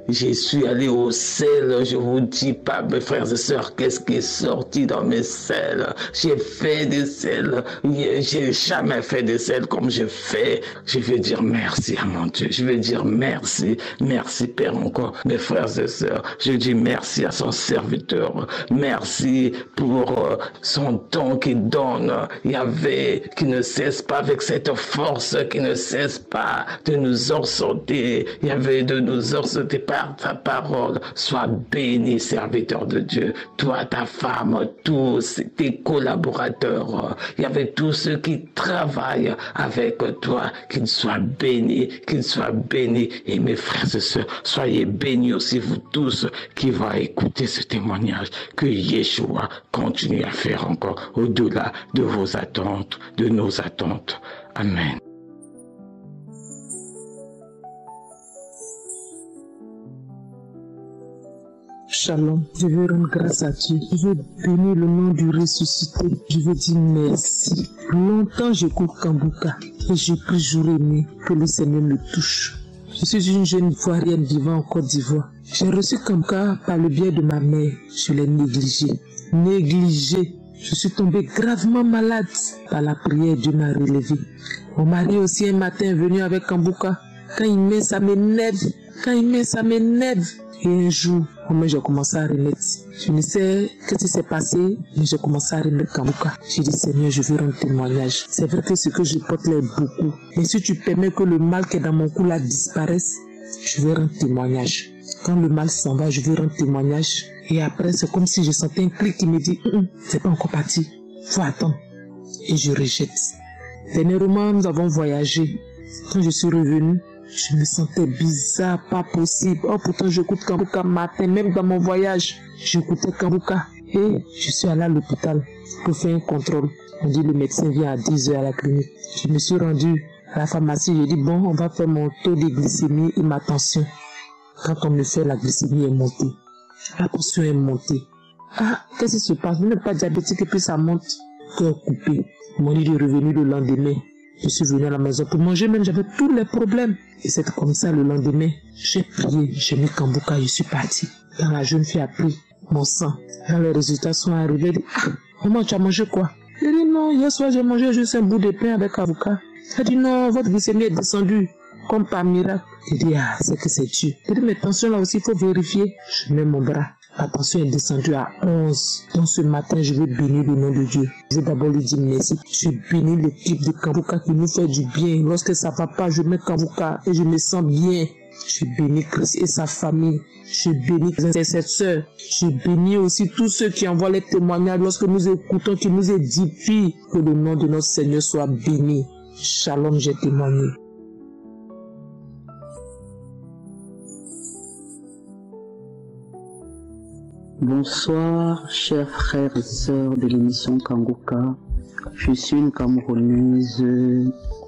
je suis allé au sel. Je vous dis pas, mes frères et sœurs, qu'est-ce qui est sorti dans mes selles. J'ai fait des selles. J'ai jamais fait des selles comme je fais. Je vais dire merci à mon Dieu. Je vais dire merci. Merci, Père, encore. Mes frères et sœurs, je dis merci à son serviteur. Merci pour son don qu'il donne. Yahvé, qui ne cesse pas avec cette force, qui ne cesse pas de nous exhorter. Yahvé, de nous exhorter par ta parole. Sois béni, serviteur de Dieu. Toi, ta femme, tous tes collaborateurs. Yahvé, tous ceux qui travaillent avec toi, qu'ils soient bénis, qu'ils soient bénis. Et mes frères et sœurs, soyez bénis aussi vous tous qui vont écouter ce témoignage. Que Yeshua continue à faire encore au-delà de vos attentes, de nos attentes. Amen. Shalom, je veux rendre grâce à Dieu. Je veux bénir le nom du ressuscité. Je veux dire merci. Longtemps j'écoute Kambuka et je prie jour et nuit que le Seigneur me touche. Je suis une jeune ivoirienne vivant en Côte d'Ivoire. J'ai reçu Kambuka par le biais de ma mère. Je l'ai négligé. Je suis tombée gravement malade. Par la prière, Dieu m'a relevé. Mon mari aussi un matin est venu avec Kambuka. Quand il met, ça m'énerve. Et un jour, j'ai commencé à remettre. Je ne sais ce qui s'est passé, mais j'ai commencé à remettre Kambuka. J'ai dit, Seigneur, je veux rendre témoignage. C'est vrai que ce que je porte l'est beaucoup. Mais si tu permets que le mal qui est dans mon cou là disparaisse, je veux rendre témoignage. Quand le mal s'en va, je veux rendre témoignage. Et après, c'est comme si je sentais un clic qui me dit, c'est pas encore parti. Faut attendre. Et je rejette. Dernièrement, nous avons voyagé. Quand je suis revenue, je me sentais bizarre, pas possible. Oh, pourtant, j'écoute Kambuka matin, même dans mon voyage. J'écoutais Kambuka. Et je suis allé à l'hôpital pour faire un contrôle. On dit le médecin vient à 10 h à la clinique. Je me suis rendu à la pharmacie. J'ai dit, bon, on va faire mon taux de glycémie et ma tension. Quand on me fait, la glycémie est montée. La tension est montée. Ah, qu'est-ce qui se passe? Vous n'êtes pas diabétique et puis ça monte. Cœur coupé. Mon lit est revenu le lendemain. Je suis venu à la maison pour manger, même j'avais tous les problèmes. Et c'est comme ça le lendemain. J'ai prié, j'ai mis Kambuka, je suis parti. Quand la jeune fille a pris mon sang, quand les résultats sont arrivés, elle dit, ah, maman, tu as mangé quoi? J'ai dit non, hier soir j'ai mangé juste un bout de pain avec Kambuka. Elle dit non, votre glycémie est descendue, comme par miracle. J'ai dit, ah, c'est que c'est Dieu. J'ai dit, mais attention là aussi, il faut vérifier. Je mets mon bras. La tension est descendue à 11. Donc ce matin, je vais bénir le nom de Dieu. Je vais d'abord lui dire merci. Je bénis l'équipe de Kambuka qui nous fait du bien. Lorsque ça va pas, je mets Kambuka et je me sens bien. Je bénis Christ et sa famille. Je bénis ses sœurs. Je bénis aussi tous ceux qui envoient les témoignages lorsque nous écoutons, qui nous édifient. Que le nom de notre Seigneur soit béni. Shalom, j'ai témoigné. Bonsoir, chers frères et sœurs de l'émission Kambuka. Je suis une Camerounaise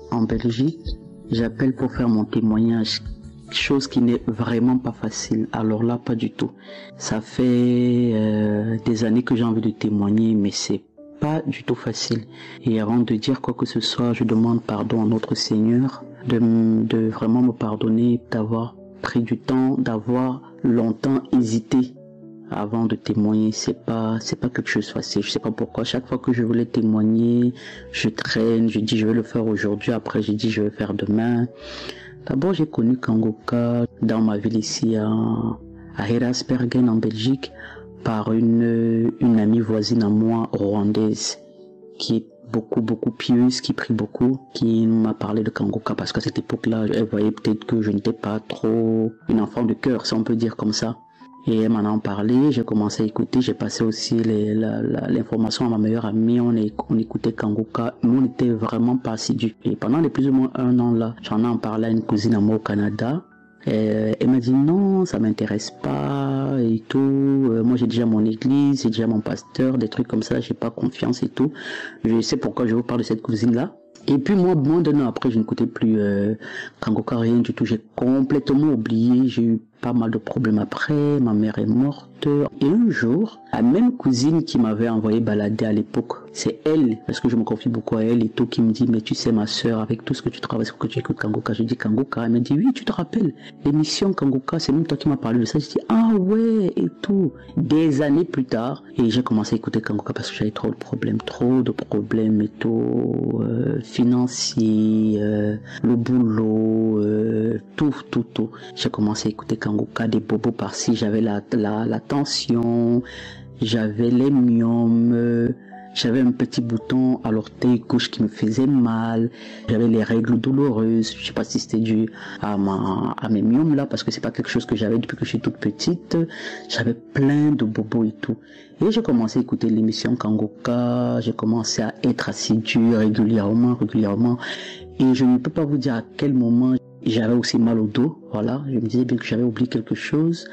en Belgique. J'appelle pour faire mon témoignage, chose qui n'est vraiment pas facile. Alors là, pas du tout. Ça fait des années que j'ai envie de témoigner, mais c'est pas du tout facile. Et avant de dire quoi que ce soit, je demande pardon à notre Seigneur de vraiment me pardonner, d'avoir pris du temps, d'avoir longtemps hésité avant de témoigner, c'est pas quelque chose de facile. Je sais pas pourquoi. Chaque fois que je voulais témoigner, je traîne, je dis je vais le faire aujourd'hui, après j'ai dit je vais le faire demain. D'abord, j'ai connu Kangoka dans ma ville ici à Herasbergen en Belgique par une amie voisine à moi, rwandaise, qui est beaucoup pieuse, qui prie beaucoup, qui m'a parlé de Kangoka parce qu'à cette époque-là, elle voyait peut-être que je n'étais pas trop une enfant de cœur, si on peut dire comme ça. Et elle m'en a parlé, j'ai commencé à écouter, j'ai passé aussi l'information à ma meilleure amie, on écoutait Kangoka, mais on n'était vraiment pas assidus. Et pendant les plus ou moins 1 an là, j'en ai parlé à une cousine à moi au Canada. Elle m'a dit non, ça m'intéresse pas et tout. Moi j'ai déjà mon église, j'ai déjà mon pasteur, des trucs comme ça, j'ai pas confiance et tout. Je sais pourquoi je vous parle de cette cousine là. Et puis moi, moins d'un an après, je n'écoutais plus Kangoka, rien du tout. J'ai complètement oublié. J'ai eu pas mal de problèmes après. Ma mère est morte. Et un jour, la même cousine qui m'avait envoyé balader à l'époque, c'est elle, parce que je me confie beaucoup à elle et tout, qui me dit, mais tu sais ma soeur, avec tout ce que tu travailles, est-ce que tu écoutes Kangoka? Je dis Kangoka. Elle me dit, oui, tu te rappelles, l'émission Kangoka, c'est même toi qui m'as parlé de ça. Je dis, ah ouais, et tout. Des années plus tard, et j'ai commencé à écouter Kangoka parce que j'avais trop de problèmes et tout, financiers, le boulot, tout. J'ai commencé à écouter Kangoka, des bobos par-ci, j'avais la tension, j'avais les myomes, j'avais un petit bouton à l'orteil gauche qui me faisait mal, j'avais les règles douloureuses, je sais pas si c'était dû à mes myomes là, parce que c'est pas quelque chose que j'avais depuis que je suis toute petite, j'avais plein de bobos et tout. Et j'ai commencé à écouter l'émission Kangoka, j'ai commencé à être assidu régulièrement, et je ne peux pas vous dire à quel moment j'avais aussi mal au dos, voilà, je me disais bien que j'avais oublié quelque chose.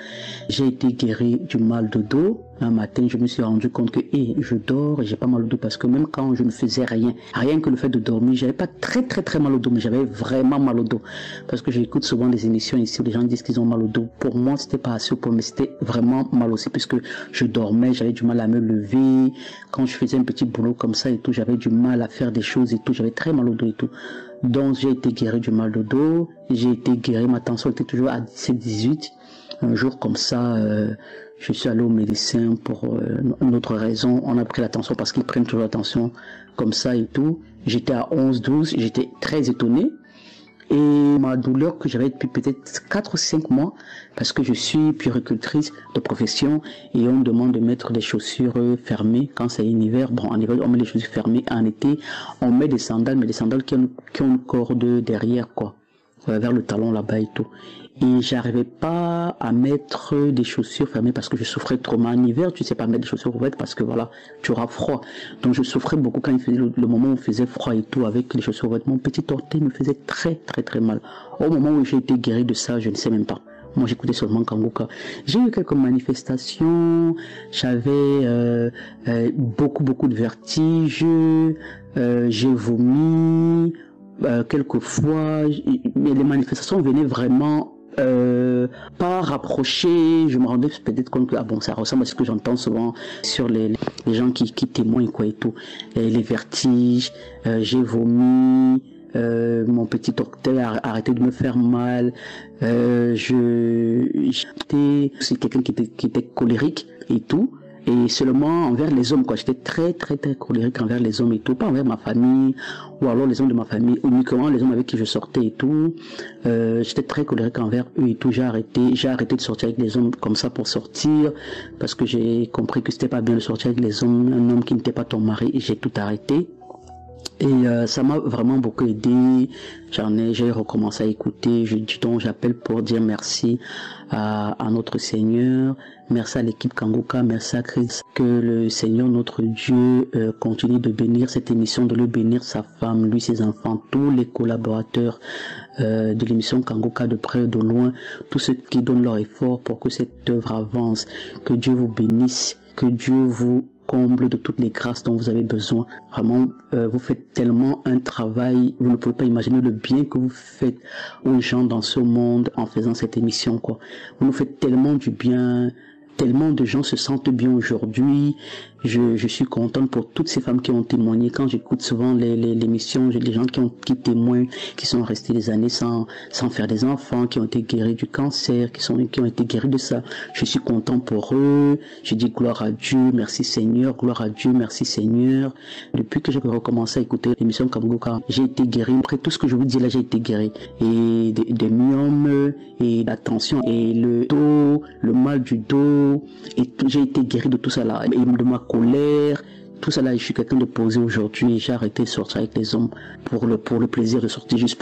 J'ai été guéri du mal de dos. Un matin, je me suis rendu compte que je dors et j'ai pas mal au dos parce que même quand je ne faisais rien que le fait de dormir, j'avais pas très mal au dos, mais j'avais vraiment mal au dos. Parce que j'écoute souvent des émissions ici où les gens disent qu'ils ont mal au dos. Pour moi, c'était pas assez au point, mais c'était vraiment mal aussi puisque je dormais, j'avais du mal à me lever. Quand je faisais un petit boulot comme ça et tout, j'avais du mal à faire des choses et tout, j'avais très mal au dos et tout. Donc j'ai été guéri du mal de dos, j'ai été guéri, ma tension était toujours à 17-18. Un jour comme ça, je suis allé au médecin pour une autre raison. On a pris la tension parce qu'ils prennent toujours la tension comme ça et tout. J'étais à 11-12, j'étais très étonné. Et ma douleur que j'avais depuis peut-être 4 ou 5 mois, parce que je suis puéricultrice de profession et on me demande de mettre des chaussures fermées quand c'est en hiver. Bon, en hiver, on met les chaussures fermées. En été, on met des sandales, mais des sandales qui ont une corde derrière, quoi, vers le talon là-bas et tout. Et j'arrivais pas à mettre des chaussures fermées parce que je souffrais trop mal. En hiver, tu sais pas mettre des chaussures ouvertes parce que voilà, tu auras froid. Donc je souffrais beaucoup quand il faisait le moment où il faisait froid et tout avec les chaussures ouvertes. Mon petit orteil me faisait très mal. Au moment où j'ai été guéri de ça, je ne sais même pas. Moi, j'écoutais seulement Kangoka. J'ai eu quelques manifestations. J'avais beaucoup de vertiges. J'ai vomi. Quelquefois, mais les manifestations venaient vraiment pas rapprocher. Je me rendais peut-être compte que ça ressemble à ce que j'entends souvent sur les gens qui témoignent quoi et tout. Et les vertiges, j'ai vomi, mon petit orteil a arrêté de me faire mal. J'étais quelqu'un qui était colérique et tout. Et seulement envers les hommes, quoi. J'étais très colérique envers les hommes et tout, pas envers ma famille, ou alors les hommes de ma famille, uniquement les hommes avec qui je sortais et tout. J'étais très colérique envers eux et tout. J'ai arrêté de sortir avec les hommes comme ça pour sortir, parce que j'ai compris que c'était pas bien de sortir avec les hommes, un homme qui n'était pas ton mari, et j'ai tout arrêté. Et ça m'a vraiment beaucoup aidé. J'ai recommencé à écouter. J'appelle pour dire merci à notre Seigneur, merci à l'équipe Kangoka, merci à Christ. Que le Seigneur notre Dieu continue de bénir cette émission, de le bénir sa femme, lui, ses enfants, tous les collaborateurs de l'émission Kangoka de près et de loin, tous ceux qui donnent leur effort pour que cette œuvre avance. Que Dieu vous bénisse, que Dieu vous comble de toutes les grâces dont vous avez besoin. Vraiment, vous faites tellement un travail, vous ne pouvez pas imaginer le bien que vous faites aux gens dans ce monde en faisant cette émission, quoi. Vous nous faites tellement du bien tellement de gens se sentent bien aujourd'hui. Je suis contente pour toutes ces femmes qui ont témoigné. Quand j'écoute souvent l'émission, j'ai des gens qui témoignent, qui sont restés des années sans faire des enfants, qui ont été guéris du cancer, qui ont été guéris de ça. Je suis content pour eux. Je dis gloire à Dieu, merci Seigneur, gloire à Dieu, merci Seigneur. Depuis que j'ai recommencé à écouter l'émission Kanguka, j'ai été guéri. Après tout ce que je vous dis là, j'ai été guéri. Et des myomes, et la tension, et le dos, le mal du dos, et j'ai été guéri de tout ça là, et de ma colère, tout ça là. Je suis quelqu'un de posé aujourd'hui, et j'ai arrêté de sortir avec les hommes pour le plaisir de sortir juste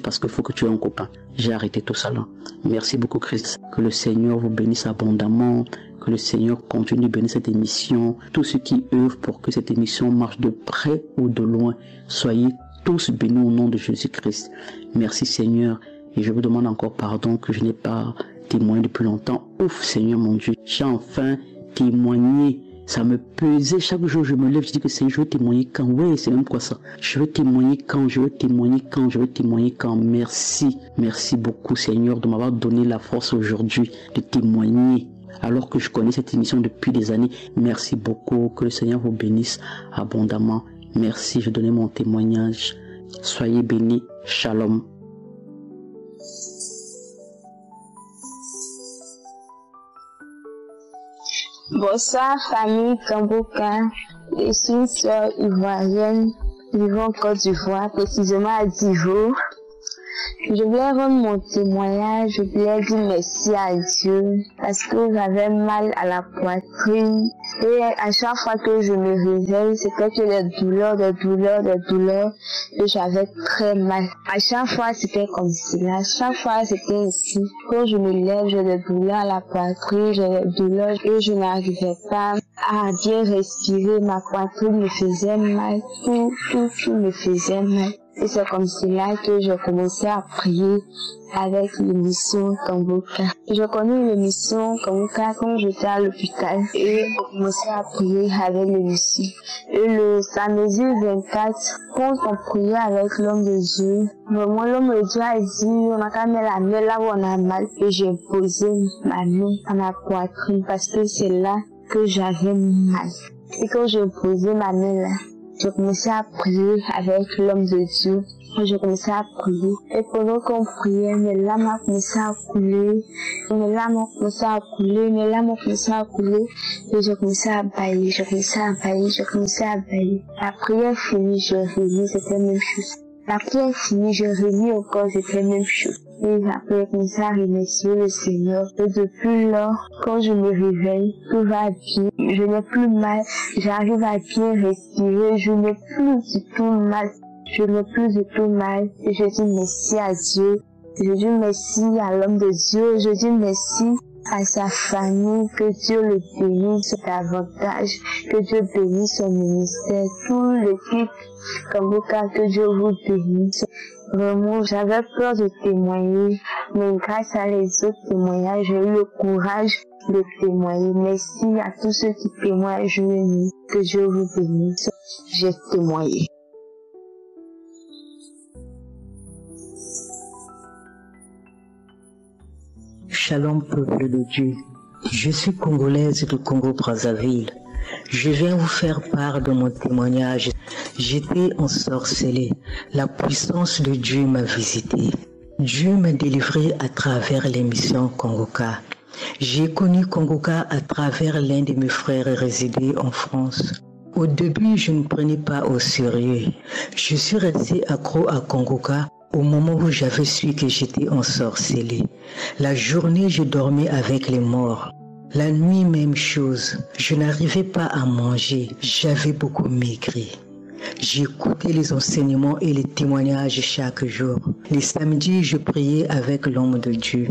parce qu'il faut que tu aies un copain. J'ai arrêté tout ça là. Merci beaucoup Christ, que le Seigneur vous bénisse abondamment, que le Seigneur continue de bénir cette émission, tous ceux qui œuvrent pour que cette émission marche de près ou de loin, soyez tous bénis au nom de Jésus-Christ. Merci Seigneur, et je vous demande encore pardon que je n'ai pas témoigné depuis longtemps. Ouf Seigneur mon Dieu, j'ai enfin témoigné. Ça me pesait, chaque jour je me lève, je dis que Seigneur, je veux témoigner quand. Oui, c'est même quoi ça. Je veux témoigner quand, je veux témoigner quand, je veux témoigner quand. Merci. Merci beaucoup Seigneur de m'avoir donné la force aujourd'hui de témoigner. Alors que je connais cette émission depuis des années. Merci beaucoup, que le Seigneur vous bénisse abondamment. Merci, je donnais mon témoignage. Soyez bénis. Shalom. Bonsoir famille Kanguka, je suis une sœur ivoirienne vivant en Côte d'Ivoire, précisément à Divo. Je voulais rendre mon témoignage, je voulais dire merci à Dieu parce que j'avais mal à la poitrine et à chaque fois que je me réveille, c'était que des douleurs et j'avais très mal. À chaque fois c'était comme cela, à chaque fois c'était ici. Quand je me lève, j'ai des douleurs à la poitrine, j'ai des douleurs et je n'arrivais pas à bien respirer, ma poitrine me faisait mal, tout me faisait mal. Et c'est comme cela que j'ai commencé à prier avec l'émission Kanguka. Je connais l'émission Kanguka quand j'étais à l'hôpital et j'ai commencé à prier avec l'émission. Et le samedi 24, quand on priait avec l'homme de Dieu, vraiment l'homme de Dieu a dit, on a qu'à mettre la main là où on a mal. Et j'ai posé ma main à ma poitrine parce que c'est là que j'avais mal. Et quand j'ai posé ma main là, j'ai commencé à prier avec l'homme de Dieu. J'ai commencé à prier. Et pendant qu'on priait, mes larmes ont commencé à couler. Et j'ai commencé à bailler, La prière finie, je relis, c'était la même chose. La prière finie, je relis encore, c'était la même chose. Et après, j'ai commencé à remercier le Seigneur. Et depuis lors, quand je me réveille, tout va bien. Je n'ai plus mal. J'arrive à bien respirer. Je n'ai plus du tout mal. Et je dis merci à Dieu. Je dis merci à l'homme de Dieu. Je dis merci à sa famille. Que Dieu le bénisse davantage. Que Dieu bénisse son ministère. Tout l'équipe Kanguka, que Dieu vous bénisse. Vraiment, j'avais peur de témoigner, mais grâce à les autres témoignages, j'ai eu le courage de témoigner. Merci à tous ceux qui témoignent. Que Dieu vous bénisse. J'ai témoigné. Shalom peuple de Dieu. Je suis congolaise du Congo-Brazzaville. Je viens vous faire part de mon témoignage. J'étais ensorcelée. La puissance de Dieu m'a visité. Dieu m'a délivré à travers l'émission Kanguka. J'ai connu Kanguka à travers l'un de mes frères résidés en France. Au début, je ne prenais pas au sérieux. Je suis restée accro à Kanguka au moment où j'avais su que j'étais ensorcelée. La journée, je dormais avec les morts. La nuit, même chose. Je n'arrivais pas à manger. J'avais beaucoup maigri. J'écoutais les enseignements et les témoignages chaque jour. Les samedis, je priais avec l'homme de Dieu.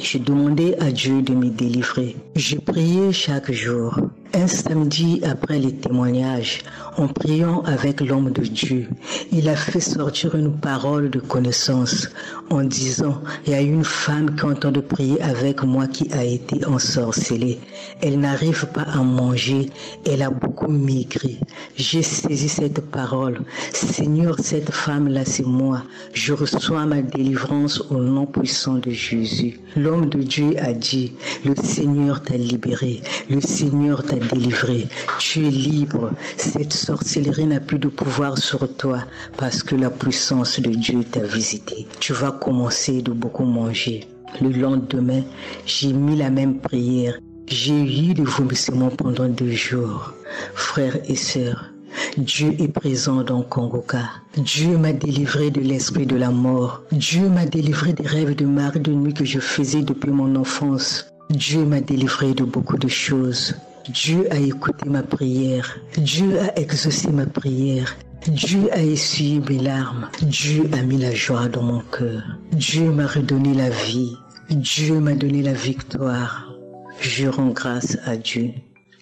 Je demandais à Dieu de me délivrer. Je priais chaque jour. Un samedi après les témoignages, en priant avec l'homme de Dieu, il a fait sortir une parole de connaissance en disant « Il y a une femme qui entend de prier avec moi qui a été ensorcelée. Elle n'arrive pas à manger, elle a beaucoup maigri. J'ai saisi cette parole. Seigneur, cette femme-là, c'est moi. Je reçois ma délivrance au nom puissant de Jésus. » L'homme de Dieu a dit « Le Seigneur t'a libéré, le Seigneur t'a délivré, tu es libre, cette sorcellerie n'a plus de pouvoir sur toi parce que la puissance de Dieu t'a visité. Tu vas commencer de beaucoup manger. » Le lendemain, j'ai mis la même prière. J'ai eu des vomissements pendant 2 jours. Frères et sœurs, Dieu est présent dans Kongoka. Dieu m'a délivré de l'esprit de la mort. Dieu m'a délivré des rêves de mari de nuit que je faisais depuis mon enfance. Dieu m'a délivré de beaucoup de choses. Dieu a écouté ma prière. Dieu a exaucé ma prière. Dieu a essuyé mes larmes. Dieu a mis la joie dans mon cœur. Dieu m'a redonné la vie. Dieu m'a donné la victoire. Je rends grâce à Dieu.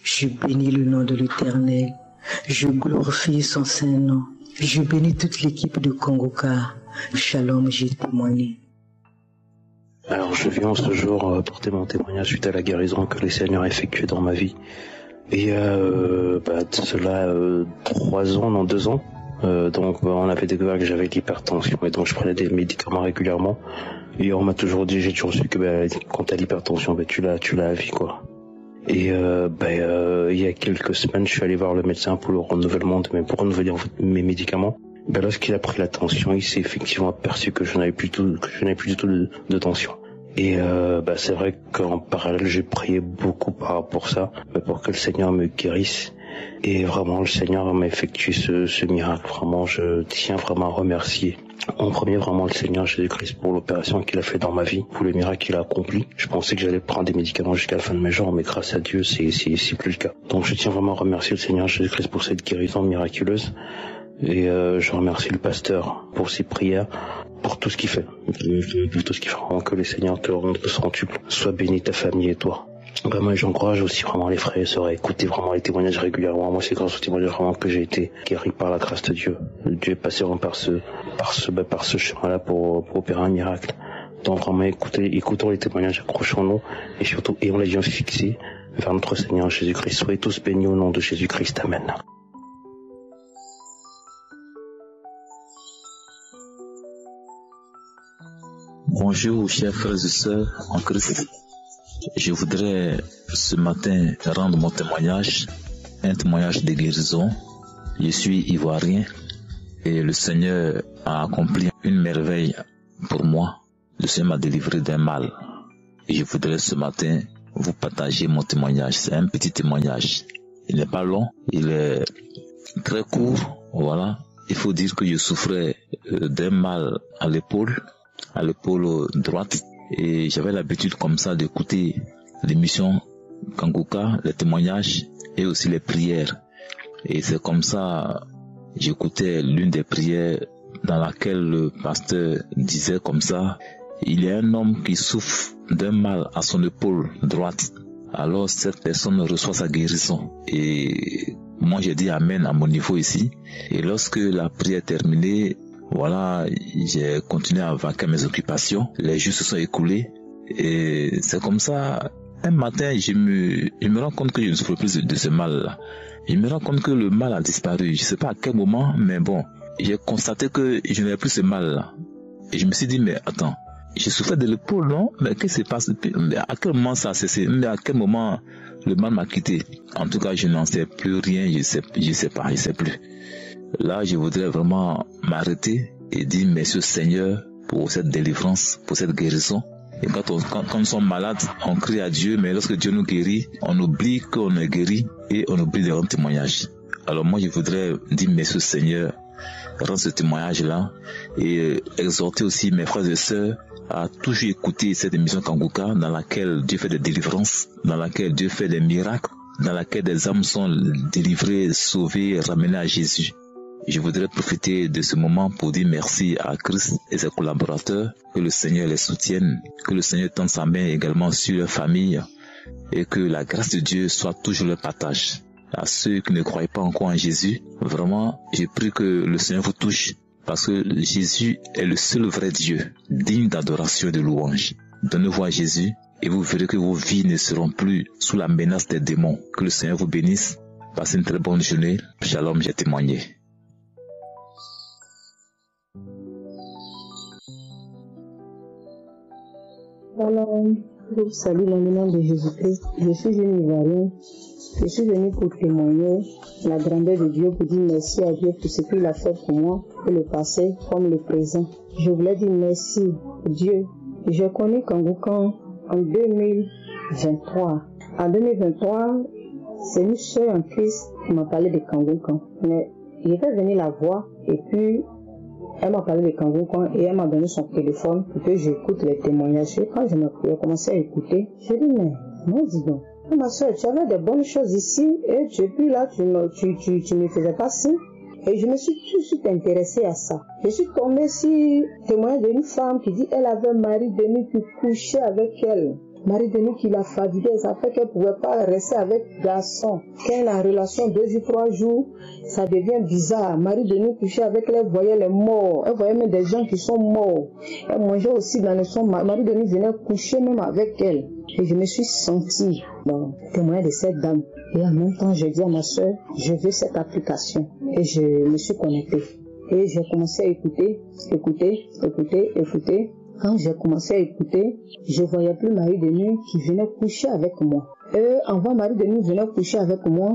Je bénis le nom de l'Éternel. Je glorifie son saint nom. Je bénis toute l'équipe de Kongoka. Shalom, j'ai témoigné. Alors je viens ce jour porter mon témoignage suite à la guérison que le Seigneur a effectuée dans ma vie. Et cela 2 ans. Donc on avait découvert que j'avais de l'hypertension et donc je prenais des médicaments régulièrement. Et on m'a toujours dit, j'ai toujours su que quand t'as l'hypertension, tu l'as à vie quoi. Et il y a quelques semaines, je suis allé voir le médecin pour le renouvellement pour renouveler mes médicaments. Lorsqu'il a pris la tension, il s'est effectivement aperçu que je n'avais plus du tout de tension. Et c'est vrai qu'en parallèle, j'ai prié beaucoup par rapport à ça, pour que le Seigneur me guérisse. Et vraiment, le Seigneur m'a effectué ce miracle. Vraiment, je tiens vraiment à remercier en premier vraiment le Seigneur Jésus-Christ pour l'opération qu'il a fait dans ma vie, pour le miracle qu'il a accompli. Je pensais que j'allais prendre des médicaments jusqu'à la fin de mes jours, mais grâce à Dieu, c'est plus le cas. Donc je tiens vraiment à remercier le Seigneur Jésus-Christ pour cette guérison miraculeuse. Et je remercie le pasteur pour ses prières, pour tout ce qu'il fait. Pour tout ce qu'il fait, vraiment que le Seigneur te rende au centuple. Sois béni ta famille et toi. Vraiment, j'encourage aussi vraiment les frères et sœurs à écouter vraiment les témoignages régulièrement. Moi, c'est grâce aux témoignages vraiment que j'ai été guéri par la grâce de Dieu. Dieu est passé vraiment par ce chemin-là pour opérer un miracle. Donc vraiment, écoutons les témoignages, accrochons-nous et surtout ayons les yeux fixés vers notre Seigneur Jésus-Christ. Soyez tous bénis au nom de Jésus-Christ. Amen. Bonjour, chers frères et sœurs en Christ. Je voudrais ce matin rendre mon témoignage, un témoignage de guérison. Je suis ivoirien et le Seigneur a accompli une merveille pour moi. Le Seigneur m'a délivré d'un mal. Et je voudrais ce matin vous partager mon témoignage. C'est un petit témoignage. Il n'est pas long, il est très court. Voilà. Il faut dire que je souffrais d'un mal à l'épaule droite. Et j'avais l'habitude comme ça d'écouter l'émission Kongoka, les témoignages et aussi les prières. Et c'est comme ça, j'écoutais l'une des prières dans laquelle le pasteur disait comme ça, il y a un homme qui souffre d'un mal à son épaule droite. Alors cette personne reçoit sa guérison. Et moi j'ai dit amen à mon niveau ici. Et lorsque la prière est terminée, voilà, j'ai continué à vaquer mes occupations. Les jours se sont écoulés et c'est comme ça. Un matin, je me rends compte que je ne souffre plus de ce mal-là. Je me rends compte que le mal a disparu. Je ne sais pas à quel moment, mais bon, j'ai constaté que je n'avais plus ce mal-là. Et je me suis dit, mais attends, je souffrais de l'épaule, non? Mais qu'est-ce qui se passe? À quel moment ça a cessé? Mais à quel moment le mal m'a quitté? En tout cas, je n'en sais plus rien. Je sais plus. Là, je voudrais vraiment m'arrêter et dire merci au Seigneur pour cette délivrance, pour cette guérison. Et quand nous sommes malades, on crie à Dieu, mais lorsque Dieu nous guérit, on oublie qu'on est guéri et on oublie de rendre témoignage. Alors moi, je voudrais dire merci au Seigneur, rendre ce témoignage-là et exhorter aussi mes frères et sœurs à toujours écouter cette émission Kongoka dans laquelle Dieu fait des délivrances, dans laquelle Dieu fait des miracles, dans laquelle des âmes sont délivrées, sauvées, ramenées à Jésus. Je voudrais profiter de ce moment pour dire merci à Christ et ses collaborateurs, que le Seigneur les soutienne, que le Seigneur tende sa main également sur leur famille, et que la grâce de Dieu soit toujours le partage. À ceux qui ne croient pas encore en Jésus, vraiment, je prie que le Seigneur vous touche, parce que Jésus est le seul vrai Dieu, digne d'adoration et de louange. Donnez-vous à Jésus et vous verrez que vos vies ne seront plus sous la menace des démons. Que le Seigneur vous bénisse. Passez une très bonne journée. Shalom, j'ai témoigné. Alors, je vous salue dans le nom de Jésus-Christ. Je suis une Ivoirienne. Je suis venue pour témoigner la grandeur de Dieu, pour dire merci à Dieu pour ce qu'il a fait pour moi, pour le passé comme le présent. Je voulais dire merci à Dieu. Je connais Kangoukan en 2023. En 2023, c'est une soeur en Christ qui m'a parlé de Kangoukan. Mais il était venu la voir et puis elle m'a parlé de Kangoukan et elle m'a donné son téléphone pour que j'écoute les témoignages. Et quand je me commencé à écouter, j'ai dit mais dis donc. Ma soeur, tu avais de bonnes choses ici et depuis là, tu ne faisais pas ça. Et je me suis tout de suite intéressée à ça. Je suis tombée sur le témoignage d'une femme qui dit qu'elle avait un mari de nuit qui couchait avec elle. Mari de nuit qui l'a fatiguée, ça fait qu'elle ne pouvait pas rester avec garçon. Quand elle a en relation 2 jours, 3 jours, ça devient bizarre. Mari de nuit couchait avec elle, elle voyait les morts. Elle voyait même des gens qui sont morts. Elle mangeait aussi dans le son. Mari de nuit venait coucher même avec elle. Et je me suis sentie dans le témoignage de cette dame. Et en même temps, je dis à ma soeur, je veux cette application. Et je me suis connectée. Et j'ai commencé à écouter. Quand j'ai commencé à écouter, je ne voyais plus Marie de nuit qui venait coucher avec moi. Et avant Marie de nuit venait coucher avec moi,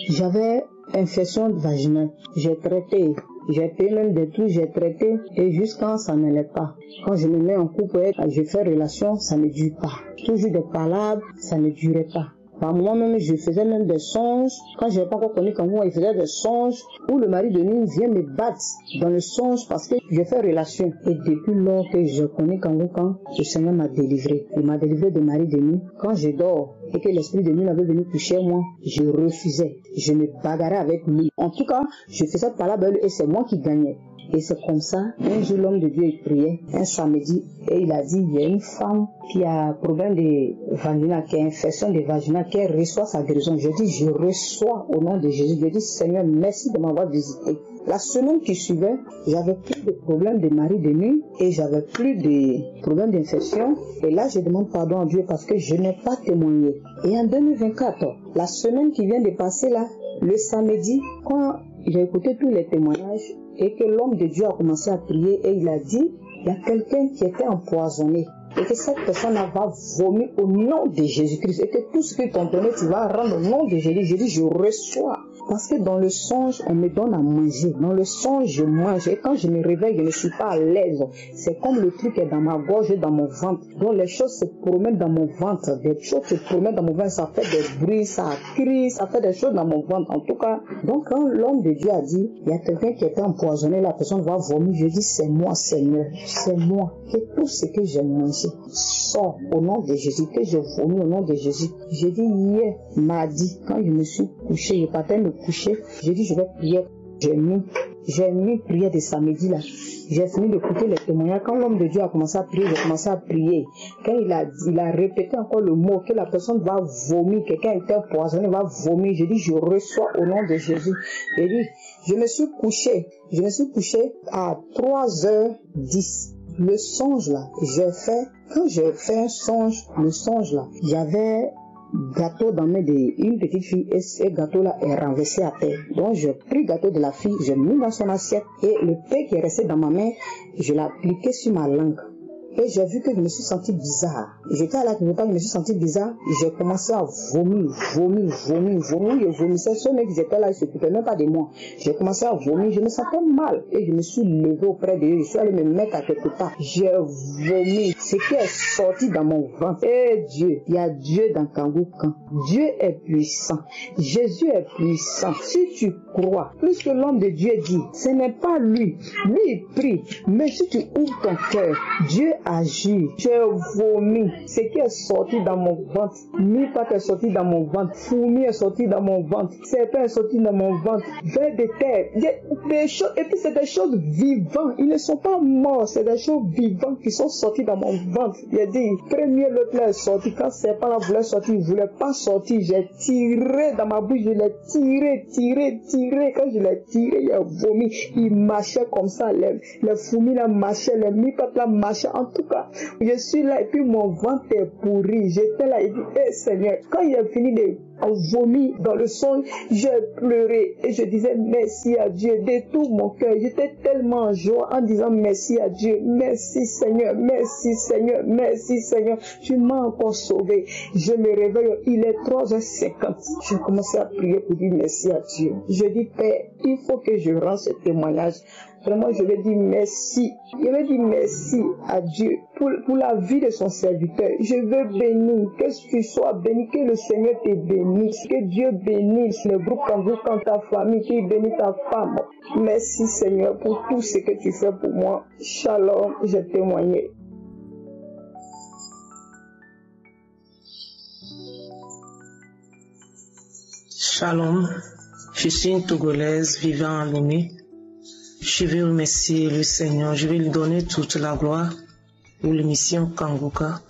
j'avais infection vaginale. J'ai traité, j'ai payé même des trucs, j'ai traité et jusqu'à ça n'allait pas. Quand je me mets en couple, je fais relation, ça ne dure pas. Toujours des palabres, ça ne durait pas. Par moment même, je faisais même des songes. Quand je n'avais pas encore connu Kangoukan, il faisait des songes où le mari de nuit vient me battre dans le songe parce que je fais relation. Et depuis lors que je connais Kangoukan, le Seigneur m'a délivré. Il m'a délivré de mari de nuit. Quand je dors et que l'esprit de nuit avait venu coucher moi, je refusais. Je me bagarrais avec lui. En tout cas, je faisais palabre et c'est moi qui gagnais. Et c'est comme ça, un jour l'homme de Dieu priait, un samedi, et il a dit, il y a une femme qui a problème de vagina, qui a infection de vagina, qui reçoit sa guérison. Je dis, je reçois au nom de Jésus. Je dis, Seigneur, merci de m'avoir visité. La semaine qui suivait, j'avais plus de problèmes de mari de nuit et j'avais plus de problèmes d'infection. Et là, je demande pardon à Dieu parce que je n'ai pas témoigné. Et en 2024, la semaine qui vient de passer là, le samedi, quand j'ai écouté tous les témoignages, et que l'homme de Dieu a commencé à prier et il a dit, il y a quelqu'un qui était empoisonné et que cette personne va vomir au nom de Jésus-Christ et que tout ce que tu entendais, tu vas rendre au nom de Jésus. Je dis, je reçois. Parce que dans le songe, on me donne à manger. Dans le songe, je mange. Et quand je me réveille, je ne suis pas à l'aise. C'est comme le truc est dans ma gorge et dans mon ventre. Donc les choses se promènent dans mon ventre. Des choses se promènent dans mon ventre. Ça fait des bruits, ça crie, ça fait des choses dans mon ventre. En tout cas, donc quand l'homme de Dieu a dit, il y a quelqu'un qui était empoisonné, la personne va vomir. Je dis, c'est moi, Seigneur. C'est moi. Que tout ce que j'ai mangé sort au nom de Jésus. Que je vomis au nom de Jésus. J'ai dit hier, mardi, quand je me suis couché, je partais me coucher, j'ai dit je vais prier. J'ai mis prière de samedi là. J'ai fini d'écouter les témoignages. Quand l'homme de Dieu a commencé à prier, j'ai commencé à prier. Quand il a répété encore le mot que la personne va vomir, quelqu'un était empoisonné, va vomir. J'ai dit je reçois au nom de Jésus. J'ai dit je me suis couché à 3h10. Le songe là, quand j'ai fait un songe, le songe là, j'avais gâteau dans mes une petite fille et ce gâteau là est renversé à terre. Donc j'ai pris le gâteau de la fille, j'ai mis dans son assiette et le pain qui est resté dans ma main, je l'ai appliqué sur ma langue. Et j'ai vu que je me suis senti bizarre. J'étais à la clinique, je me suis senti bizarre. J'ai commencé à vomir. Je vomissais. Ceux mecs qui étaient là, ils ne s'occupaient même pas de moi. J'ai commencé à vomir. Je me sentais mal. Et je me suis levé auprès d'eux. Je suis allé me mettre à quelque part. J'ai vomi. Ce qui est sorti dans mon ventre. Et Dieu, il y a Dieu dans Kangoukan. Dieu est puissant. Jésus est puissant. Si tu crois, plus que l'homme de Dieu dit, ce n'est pas lui. Lui, il prie. Mais si tu ouvres ton cœur, Dieu agi. J'ai vomi. Ce qui est sorti dans mon ventre. Mi-pat est sorti dans mon ventre. Fourmi est sorti dans mon ventre. Serpent est sorti dans mon ventre. Vers de terre. Des choses, et puis c'est des choses vivantes. Ils ne sont pas morts. C'est des choses vivantes qui sont sorties dans mon ventre. Il a dit, premier l'autre là est sorti. Quand serpent là voulait sortir, il ne voulait pas sortir. J'ai tiré dans ma bouche. Je l'ai tiré. Quand je l'ai tiré, il a vomi. Il marchait comme ça. Les fourmis là marchaient. Les mi-pat là marchaient. En tout cas, je suis là et puis mon ventre est pourri. J'étais là et dit, Seigneur, quand il a fini de vomi dans le son, j'ai pleuré et je disais merci à Dieu de tout mon cœur. J'étais tellement en joie en disant merci à Dieu, merci Seigneur, merci Seigneur, merci Seigneur, tu m'as encore sauvé. Je me réveille, il est 3h50. Je commençais à prier pour dire merci à Dieu. Je dis, Père, il faut que je rende ce témoignage. Vraiment, je vais dire merci. Je vais dire merci à Dieu pour la vie de son serviteur. Je veux bénir, que tu sois béni, que le Seigneur te bénisse, que Dieu bénisse le groupe Kanguka, ta famille, qu'il bénisse ta femme. Merci Seigneur pour tout ce que tu fais pour moi. Shalom, j'ai témoigné. Shalom, je suis une Togolaise vivant à Lomé. Je vais remercier le Seigneur, je vais lui donner toute la gloire pour l'émission Kanguka,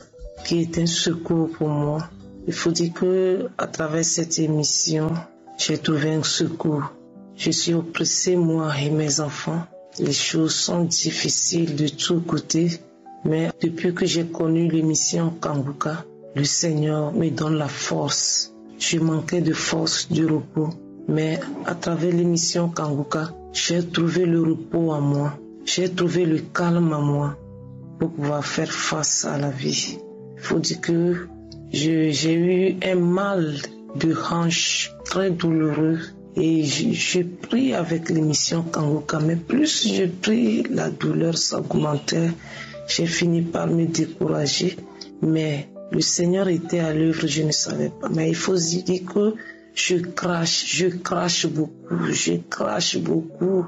qui est un secours pour moi. Il faut dire que à travers cette émission, j'ai trouvé un secours. Je suis oppressée, moi et mes enfants. Les choses sont difficiles de tous côtés, mais depuis que j'ai connu l'émission Kanguka, le Seigneur me donne la force. Je manquais de force, de repos, mais à travers l'émission Kanguka, j'ai trouvé le repos en moi. J'ai trouvé le calme en moi pour pouvoir faire face à la vie. Il faut dire que j'ai eu un mal de hanche très douloureux et je prie avec l'émission Kanguka, mais plus je prie, la douleur s'augmentait. J'ai fini par me décourager, mais le Seigneur était à l'œuvre, je ne savais pas. Mais il faut dire que je crache beaucoup.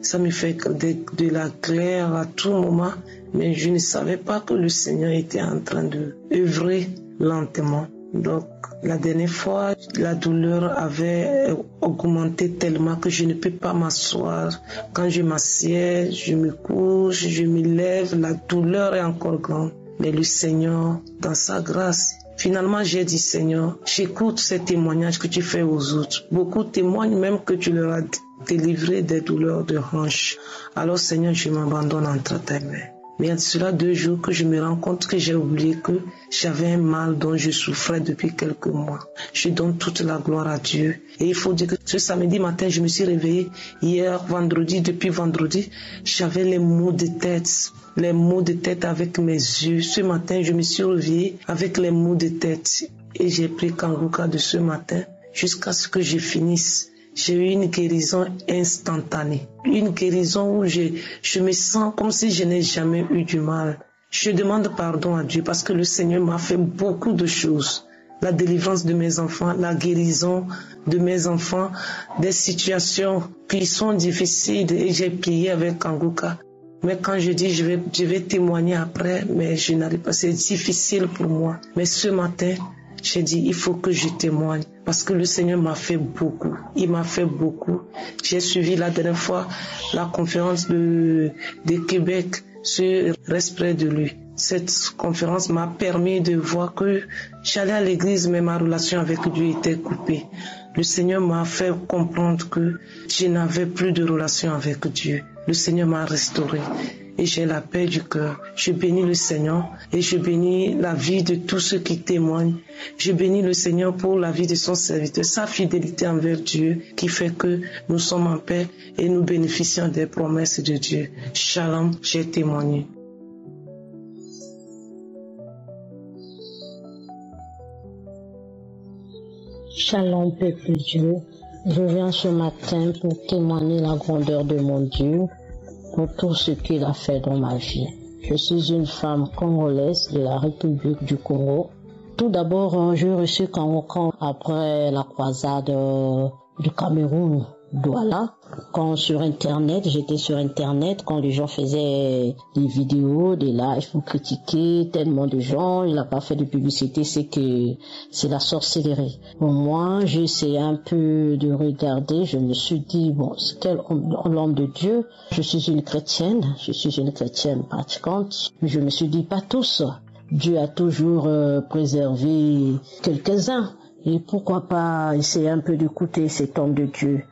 Ça me fait de la colère à tout moment, mais je ne savais pas que le Seigneur était en train de œuvrer lentement. Donc, la dernière fois, la douleur avait augmenté tellement que je ne peux pas m'asseoir. Quand je m'assieds, je me couche, je me lève, la douleur est encore grande. Mais le Seigneur, dans sa grâce, finalement, j'ai dit, Seigneur, j'écoute ces témoignages que tu fais aux autres. Beaucoup témoignent même que tu leur as délivré des douleurs de hanche. Alors, Seigneur, je m'abandonne entre tes mains. Mais il y a cela 2 jours que je me rends compte que j'ai oublié que j'avais un mal dont je souffrais depuis quelques mois. Je donne toute la gloire à Dieu. Et il faut dire que ce samedi matin, je me suis réveillée. Hier, vendredi, depuis vendredi, j'avais les maux de tête avec mes yeux. Ce matin, je me suis réveillée avec les maux de tête. Et j'ai pris Kanguka de ce matin jusqu'à ce que je finisse. J'ai eu une guérison instantanée. Une guérison où je me sens comme si je n'ai jamais eu du mal. Je demande pardon à Dieu parce que le Seigneur m'a fait beaucoup de choses. La délivrance de mes enfants, la guérison de mes enfants, des situations qui sont difficiles et j'ai prié avec Kanguka. Mais quand je dis je vais témoigner après, mais je n'arrive pas, c'est difficile pour moi. Mais ce matin, j'ai dit, il faut que je témoigne parce que le Seigneur m'a fait beaucoup. Il m'a fait beaucoup. J'ai suivi la dernière fois la conférence de Québec sur Reste près de lui. Cette conférence m'a permis de voir que j'allais à l'église, mais ma relation avec Dieu était coupée. Le Seigneur m'a fait comprendre que je n'avais plus de relation avec Dieu. Le Seigneur m'a restauré. Et j'ai la paix du cœur. Je bénis le Seigneur et je bénis la vie de tous ceux qui témoignent. Je bénis le Seigneur pour la vie de son serviteur, sa fidélité envers Dieu qui fait que nous sommes en paix et nous bénéficions des promesses de Dieu. Shalom, j'ai témoigné. Shalom, peuple Dieu. Je viens ce matin pour témoigner la grandeur de mon Dieu, pour tout ce qu'il a fait dans ma vie. Je suis une femme congolaise de la République du Congo. Tout d'abord, j'ai reçu Kanguka après la croisade du Cameroun. Douala. Quand sur Internet, j'étais sur Internet, quand les gens faisaient des vidéos, des lives pour critiquer tellement de gens, il n'a pas fait de publicité, c'est que c'est la sorcellerie. Bon, moi, j'ai essayé un peu de regarder, je me suis dit, bon, c'est quel homme de Dieu? Je suis une chrétienne pratiquante, mais je me suis dit, pas tous. Dieu a toujours préservé quelques-uns. Et pourquoi pas essayer un peu d'écouter cet homme de Dieu?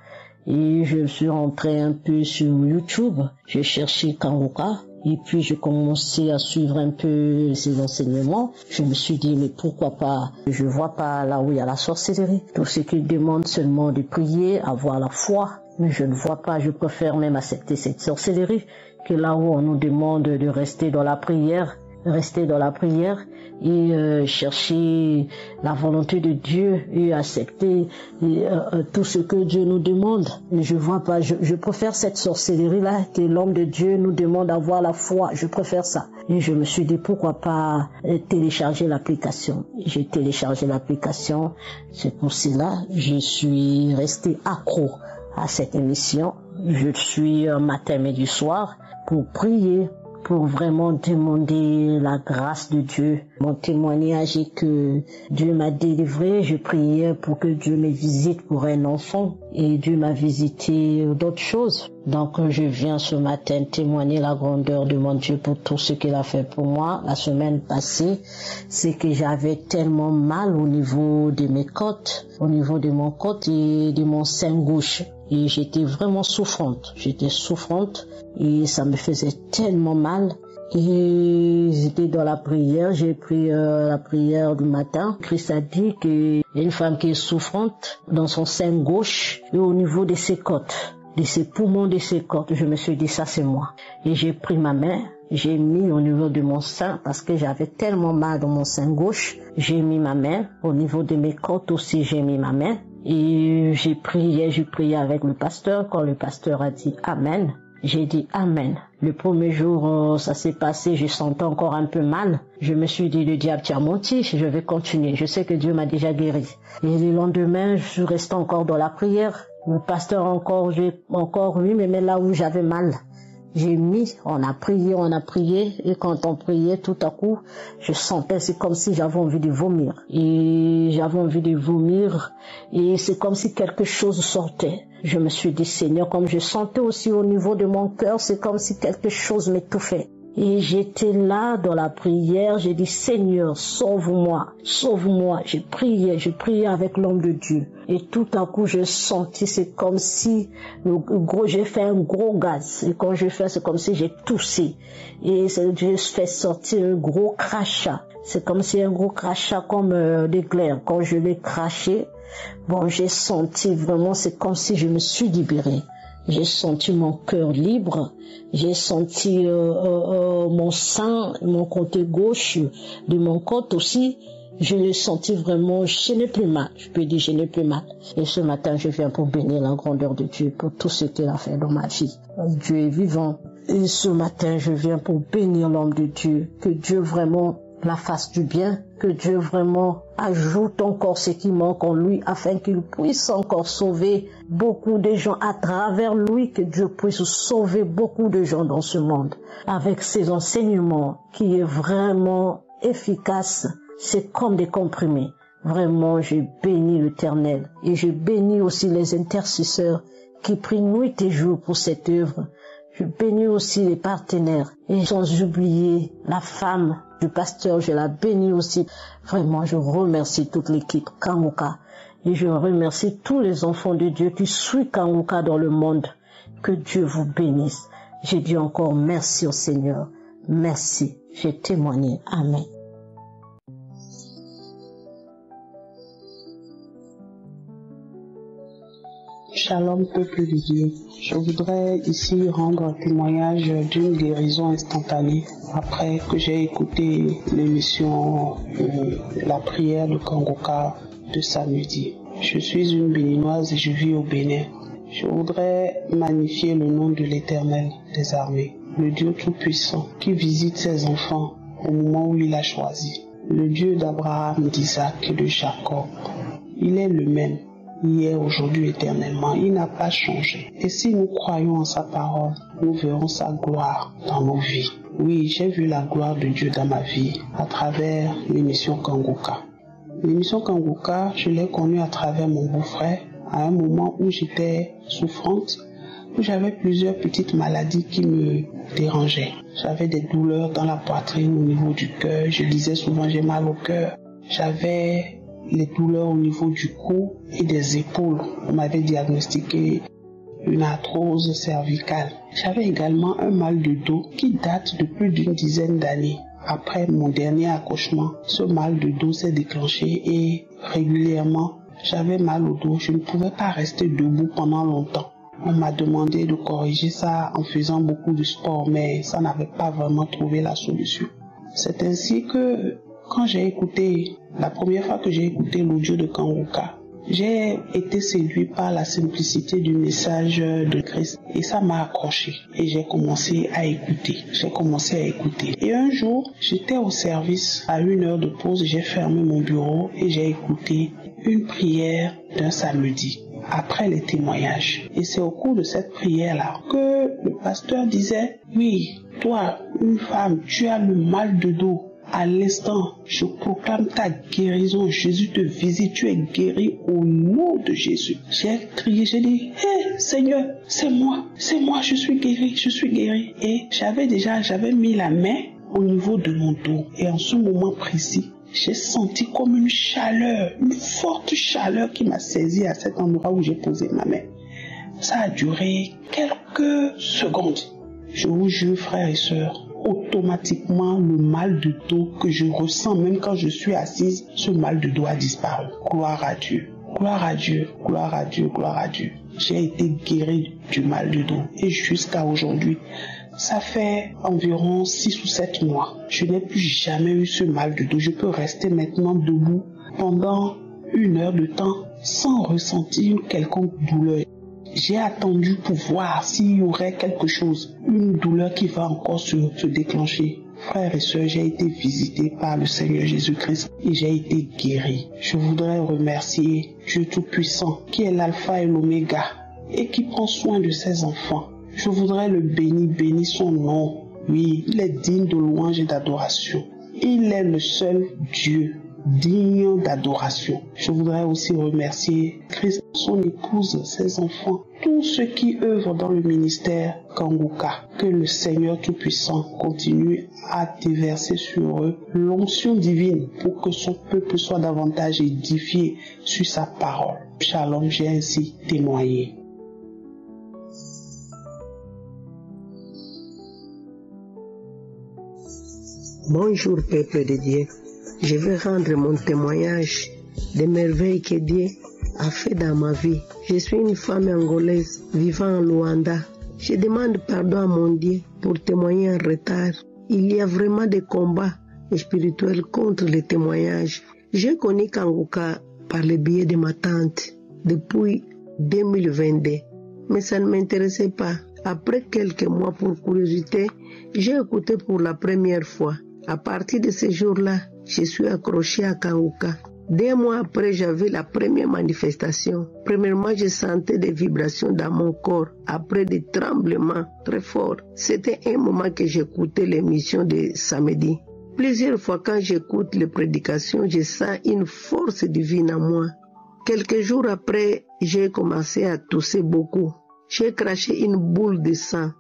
Et je suis rentré un peu sur YouTube, j'ai cherché Kanguka, et puis j'ai commencé à suivre un peu ses enseignements. Je me suis dit, mais pourquoi pas? Je vois pas là où il y a la sorcellerie. Tout ce qu'il demande seulement de prier, avoir la foi. Mais je ne vois pas, je préfère même accepter cette sorcellerie que là où on nous demande de rester dans la prière et chercher la volonté de Dieu et accepter tout ce que Dieu nous demande. Mais je vois pas, je préfère cette sorcellerie-là que l'homme de Dieu nous demande d'avoir la foi. Je préfère ça. Et je me suis dit, pourquoi pas télécharger l'application. J'ai téléchargé l'application. C'est pour cela je suis resté accro à cette émission. Je suis matin, midi, soir pour prier, pour vraiment demander la grâce de Dieu. Mon témoignage est que Dieu m'a délivré, je priais pour que Dieu me visite pour un enfant et Dieu m'a visité d'autres choses. Donc je viens ce matin témoigner la grandeur de mon Dieu pour tout ce qu'il a fait pour moi. La semaine passée, c'est que j'avais tellement mal au niveau de mes côtes, au niveau de mon côte et de mon sein gauche. Et j'étais vraiment souffrante. Et ça me faisait tellement mal. Et j'étais dans la prière, j'ai pris la prière du matin. Christ a dit qu'il y a une femme qui est souffrante dans son sein gauche et au niveau de ses côtes, de ses poumons, de ses côtes. Je me suis dit, ça c'est moi. Et j'ai pris ma main, j'ai mis au niveau de mon sein parce que j'avais tellement mal dans mon sein gauche. J'ai mis ma main, au niveau de mes côtes aussi j'ai mis ma main. Et j'ai prié avec le pasteur. Quand le pasteur a dit Amen, j'ai dit Amen. Le premier jour, ça s'est passé, je sentais encore un peu mal. Je me suis dit, le diable t'a menti, je vais continuer. Je sais que Dieu m'a déjà guéri. Et le lendemain, je suis resté encore dans la prière. Le pasteur encore lui, mais là où j'avais mal. On a prié, et quand on priait, tout à coup, je sentais, c'est comme si j'avais envie de vomir. Et c'est comme si quelque chose sortait. Je me suis dit, Seigneur, comme je sentais aussi au niveau de mon cœur, c'est comme si quelque chose m'étouffait. Et j'étais là dans la prière, j'ai dit, Seigneur, sauve-moi. J'ai prié avec l'homme de Dieu. Et tout à coup, j'ai senti, c'est comme si j'ai fait un gros gaz. Et quand je fais, c'est comme si j'ai toussé. Et j'ai fait sortir un gros crachat. C'est comme si un gros crachat comme d'éclair. Quand je l'ai craché, j'ai senti vraiment, c'est comme si je me suis libérée. J'ai senti mon cœur libre, j'ai senti mon sein, mon côté gauche de mon côte aussi. Je l'ai senti vraiment, je n'ai plus mal. Je peux dire, je n'ai plus mal. Et ce matin, je viens pour bénir la grandeur de Dieu pour tout ce qu'il a fait dans ma vie. Dieu est vivant. Et ce matin, je viens pour bénir l'homme de Dieu. Que Dieu vraiment la fasse du bien, que Dieu vraiment ajoute encore ce qui manque en lui afin qu'il puisse encore sauver beaucoup de gens à travers lui, que Dieu puisse sauver beaucoup de gens dans ce monde avec ses enseignements qui est vraiment efficace. C'est comme des comprimés. Vraiment, je bénis l'Éternel et je bénis aussi les intercesseurs qui prient nuit et jour pour cette œuvre. Je bénis aussi les partenaires et sans oublier la femme du pasteur, je la bénis aussi. Vraiment, je remercie toute l'équipe Kanguka et je remercie tous les enfants de Dieu qui suivent Kanguka dans le monde. Que Dieu vous bénisse. J'ai dit encore merci au Seigneur. Merci. J'ai témoigné. Amen. Shalom peuple de Dieu. Je voudrais ici rendre un témoignage d'une guérison instantanée après que j'ai écouté l'émission La prière de Kanguka de samedi. Je suis une béninoise et je vis au Bénin. Je voudrais magnifier le nom de l'Éternel des armées, le Dieu Tout-Puissant qui visite ses enfants au moment où il a choisi. Le Dieu d'Abraham, d'Isaac et de Jacob. Il est le même. hier, aujourd'hui, éternellement. Il n'a pas changé. Et si nous croyons en sa parole, nous verrons sa gloire dans nos vies. Oui, j'ai vu la gloire de Dieu dans ma vie à travers l'émission Kanguka. L'émission Kanguka, je l'ai connue à travers mon beau-frère à un moment où j'étais souffrante, où j'avais plusieurs petites maladies qui me dérangeaient. J'avais des douleurs dans la poitrine, au niveau du cœur. Je disais souvent j'ai mal au cœur. J'avais les douleurs au niveau du cou et des épaules. On m'avait diagnostiqué une arthrose cervicale. J'avais également un mal de dos qui date de plus d'une dizaine d'années. Après mon dernier accouchement, ce mal de dos s'est déclenché et régulièrement, j'avais mal au dos. Je ne pouvais pas rester debout pendant longtemps. On m'a demandé de corriger ça en faisant beaucoup de sport, mais ça n'avait pas vraiment trouvé la solution. C'est ainsi que quand la première fois que j'ai écouté l'audio de Kanguka, j'ai été séduit par la simplicité du message de Christ et ça m'a accroché et j'ai commencé à écouter. Et un jour, j'étais au service à 1 heure de pause, j'ai fermé mon bureau et j'ai écouté une prière d'un samedi après les témoignages. Et c'est au cours de cette prière-là que le pasteur disait, oui, toi, une femme, tu as le mal de dos. À l'instant, je proclame ta guérison. Jésus te visite, tu es guéri au nom de Jésus. J'ai crié, j'ai dit, hé, Seigneur, c'est moi, je suis guéri. Et j'avais mis la main au niveau de mon dos. Et en ce moment précis, j'ai senti comme une chaleur, une forte chaleur qui m'a saisi à cet endroit où j'ai posé ma main. Ça a duré quelques secondes. Je vous jure, frères et sœurs, automatiquement, le mal de dos que je ressens, même quand je suis assise, ce mal de dos a disparu. Gloire à Dieu. Gloire à Dieu, gloire à Dieu, gloire à Dieu. J'ai été guéri du mal de dos. Et jusqu'à aujourd'hui, ça fait environ 6 ou 7 mois. Je n'ai plus jamais eu ce mal de dos. Je peux rester maintenant debout pendant 1 heure de temps sans ressentir quelconque douleur. J'ai attendu pour voir s'il y aurait quelque chose, une douleur qui va encore se déclencher. Frères et sœurs, j'ai été visité par le Seigneur Jésus-Christ et j'ai été guéri. Je voudrais remercier Dieu Tout-Puissant qui est l'alpha et l'oméga et qui prend soin de ses enfants. Je voudrais le bénir son nom. Oui, il est digne de louange et d'adoration. Il est le seul Dieu digne d'adoration. Je voudrais aussi remercier Christ, son épouse, ses enfants, tous ceux qui œuvrent dans le ministère Kanguka. Que le Seigneur Tout-Puissant continue à déverser sur eux l'onction divine pour que son peuple soit davantage édifié sur sa parole. Shalom, j'ai ainsi témoigné. Bonjour peuple de Dieu. Je vais rendre mon témoignage des merveilles que Dieu a fait dans ma vie. Je suis une femme angolaise vivant en Luanda. Je demande pardon à mon Dieu pour témoigner en retard. Il y a vraiment des combats spirituels contre les témoignages. J'ai connu Kanguka par le biais de ma tante depuis 2022, mais ça ne m'intéressait pas. Après quelques mois, pour curiosité, j'ai écouté pour la première fois. À partir de ce jour-là, je suis accroché à Kanguka. 2 mois après, j'avais la première manifestation. Premièrement, je sentais des vibrations dans mon corps, après des tremblements très forts. C'était un moment que j'écoutais l'émission de samedi. Plusieurs fois, quand j'écoute les prédications, je sens une force divine en moi. Quelques jours après, j'ai commencé à tousser beaucoup. J'ai craché une boule de sang,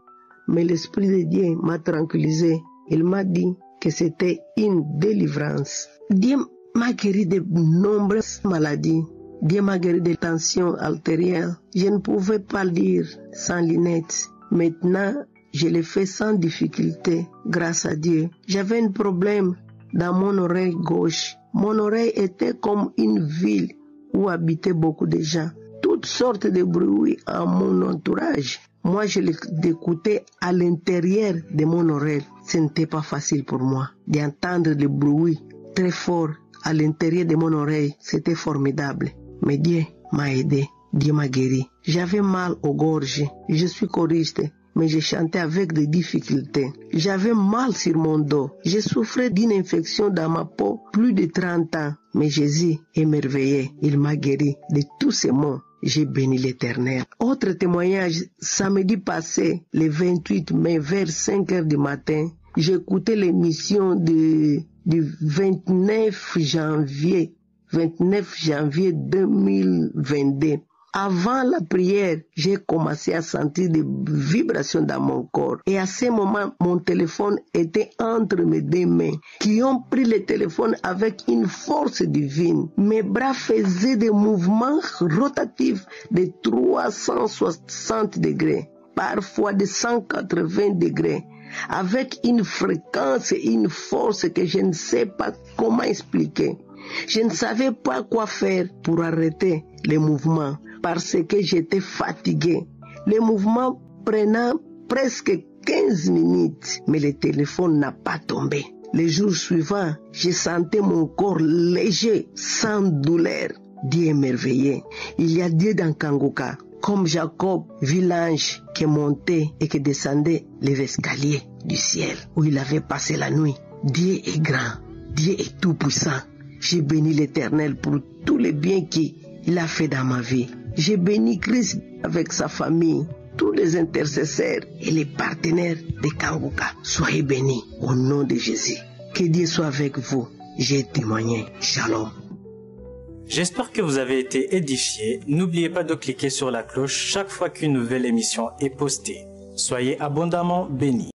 mais l'Esprit de Dieu m'a tranquillisé. Il m'a dit que c'était une délivrance. Dieu m'a guéri de nombreuses maladies. Dieu m'a guéri de tensions artérielles. Je ne pouvais pas lire sans lunettes. Maintenant, je le fais sans difficulté, grâce à Dieu. J'avais un problème dans mon oreille gauche. Mon oreille était comme une ville où habitaient beaucoup de gens. Toutes sortes de bruits en mon entourage. Moi, je l'écoutais à l'intérieur de mon oreille. Ce n'était pas facile pour moi d'entendre le bruit très fort à l'intérieur de mon oreille. C'était formidable. Mais Dieu m'a aidé. Dieu m'a guéri. J'avais mal aux gorges. Je suis choriste. mais je chantais avec des difficultés. J'avais mal sur mon dos. Je souffrais d'une infection dans ma peau plus de 30 ans. Mais Jésus, émerveillé, il m'a guéri de tous ces maux. J'ai béni l'Éternel. Autre témoignage, samedi passé, le 28 mai, vers 5 heures du matin, j'ai écouté l'émission du 29 janvier 2022. Avant la prière, j'ai commencé à sentir des vibrations dans mon corps. Et à ce moment, mon téléphone était entre mes deux mains, qui ont pris le téléphone avec une force divine. Mes bras faisaient des mouvements rotatifs de 360 degrés, parfois de 180 degrés, avec une fréquence et une force que je ne sais pas comment expliquer. Je ne savais pas quoi faire pour arrêter les mouvements parce que j'étais fatigué. Les mouvements prenaient presque 15 minutes, mais le téléphone n'a pas tombé. Les jours suivants, je sentais mon corps léger, sans douleur. Dieu est merveilleux. Il y a Dieu dans Kanguka. Comme Jacob vit l'ange qui montait et qui descendait les escaliers du ciel où il avait passé la nuit. Dieu est grand. Dieu est tout puissant. J'ai béni l'Éternel pour tous les biens qu'il a fait dans ma vie. J'ai béni Christ avec sa famille, tous les intercesseurs et les partenaires de Kanguka. Soyez bénis au nom de Jésus. Que Dieu soit avec vous. J'ai témoigné. Shalom. J'espère que vous avez été édifiés. N'oubliez pas de cliquer sur la cloche chaque fois qu'une nouvelle émission est postée. Soyez abondamment bénis.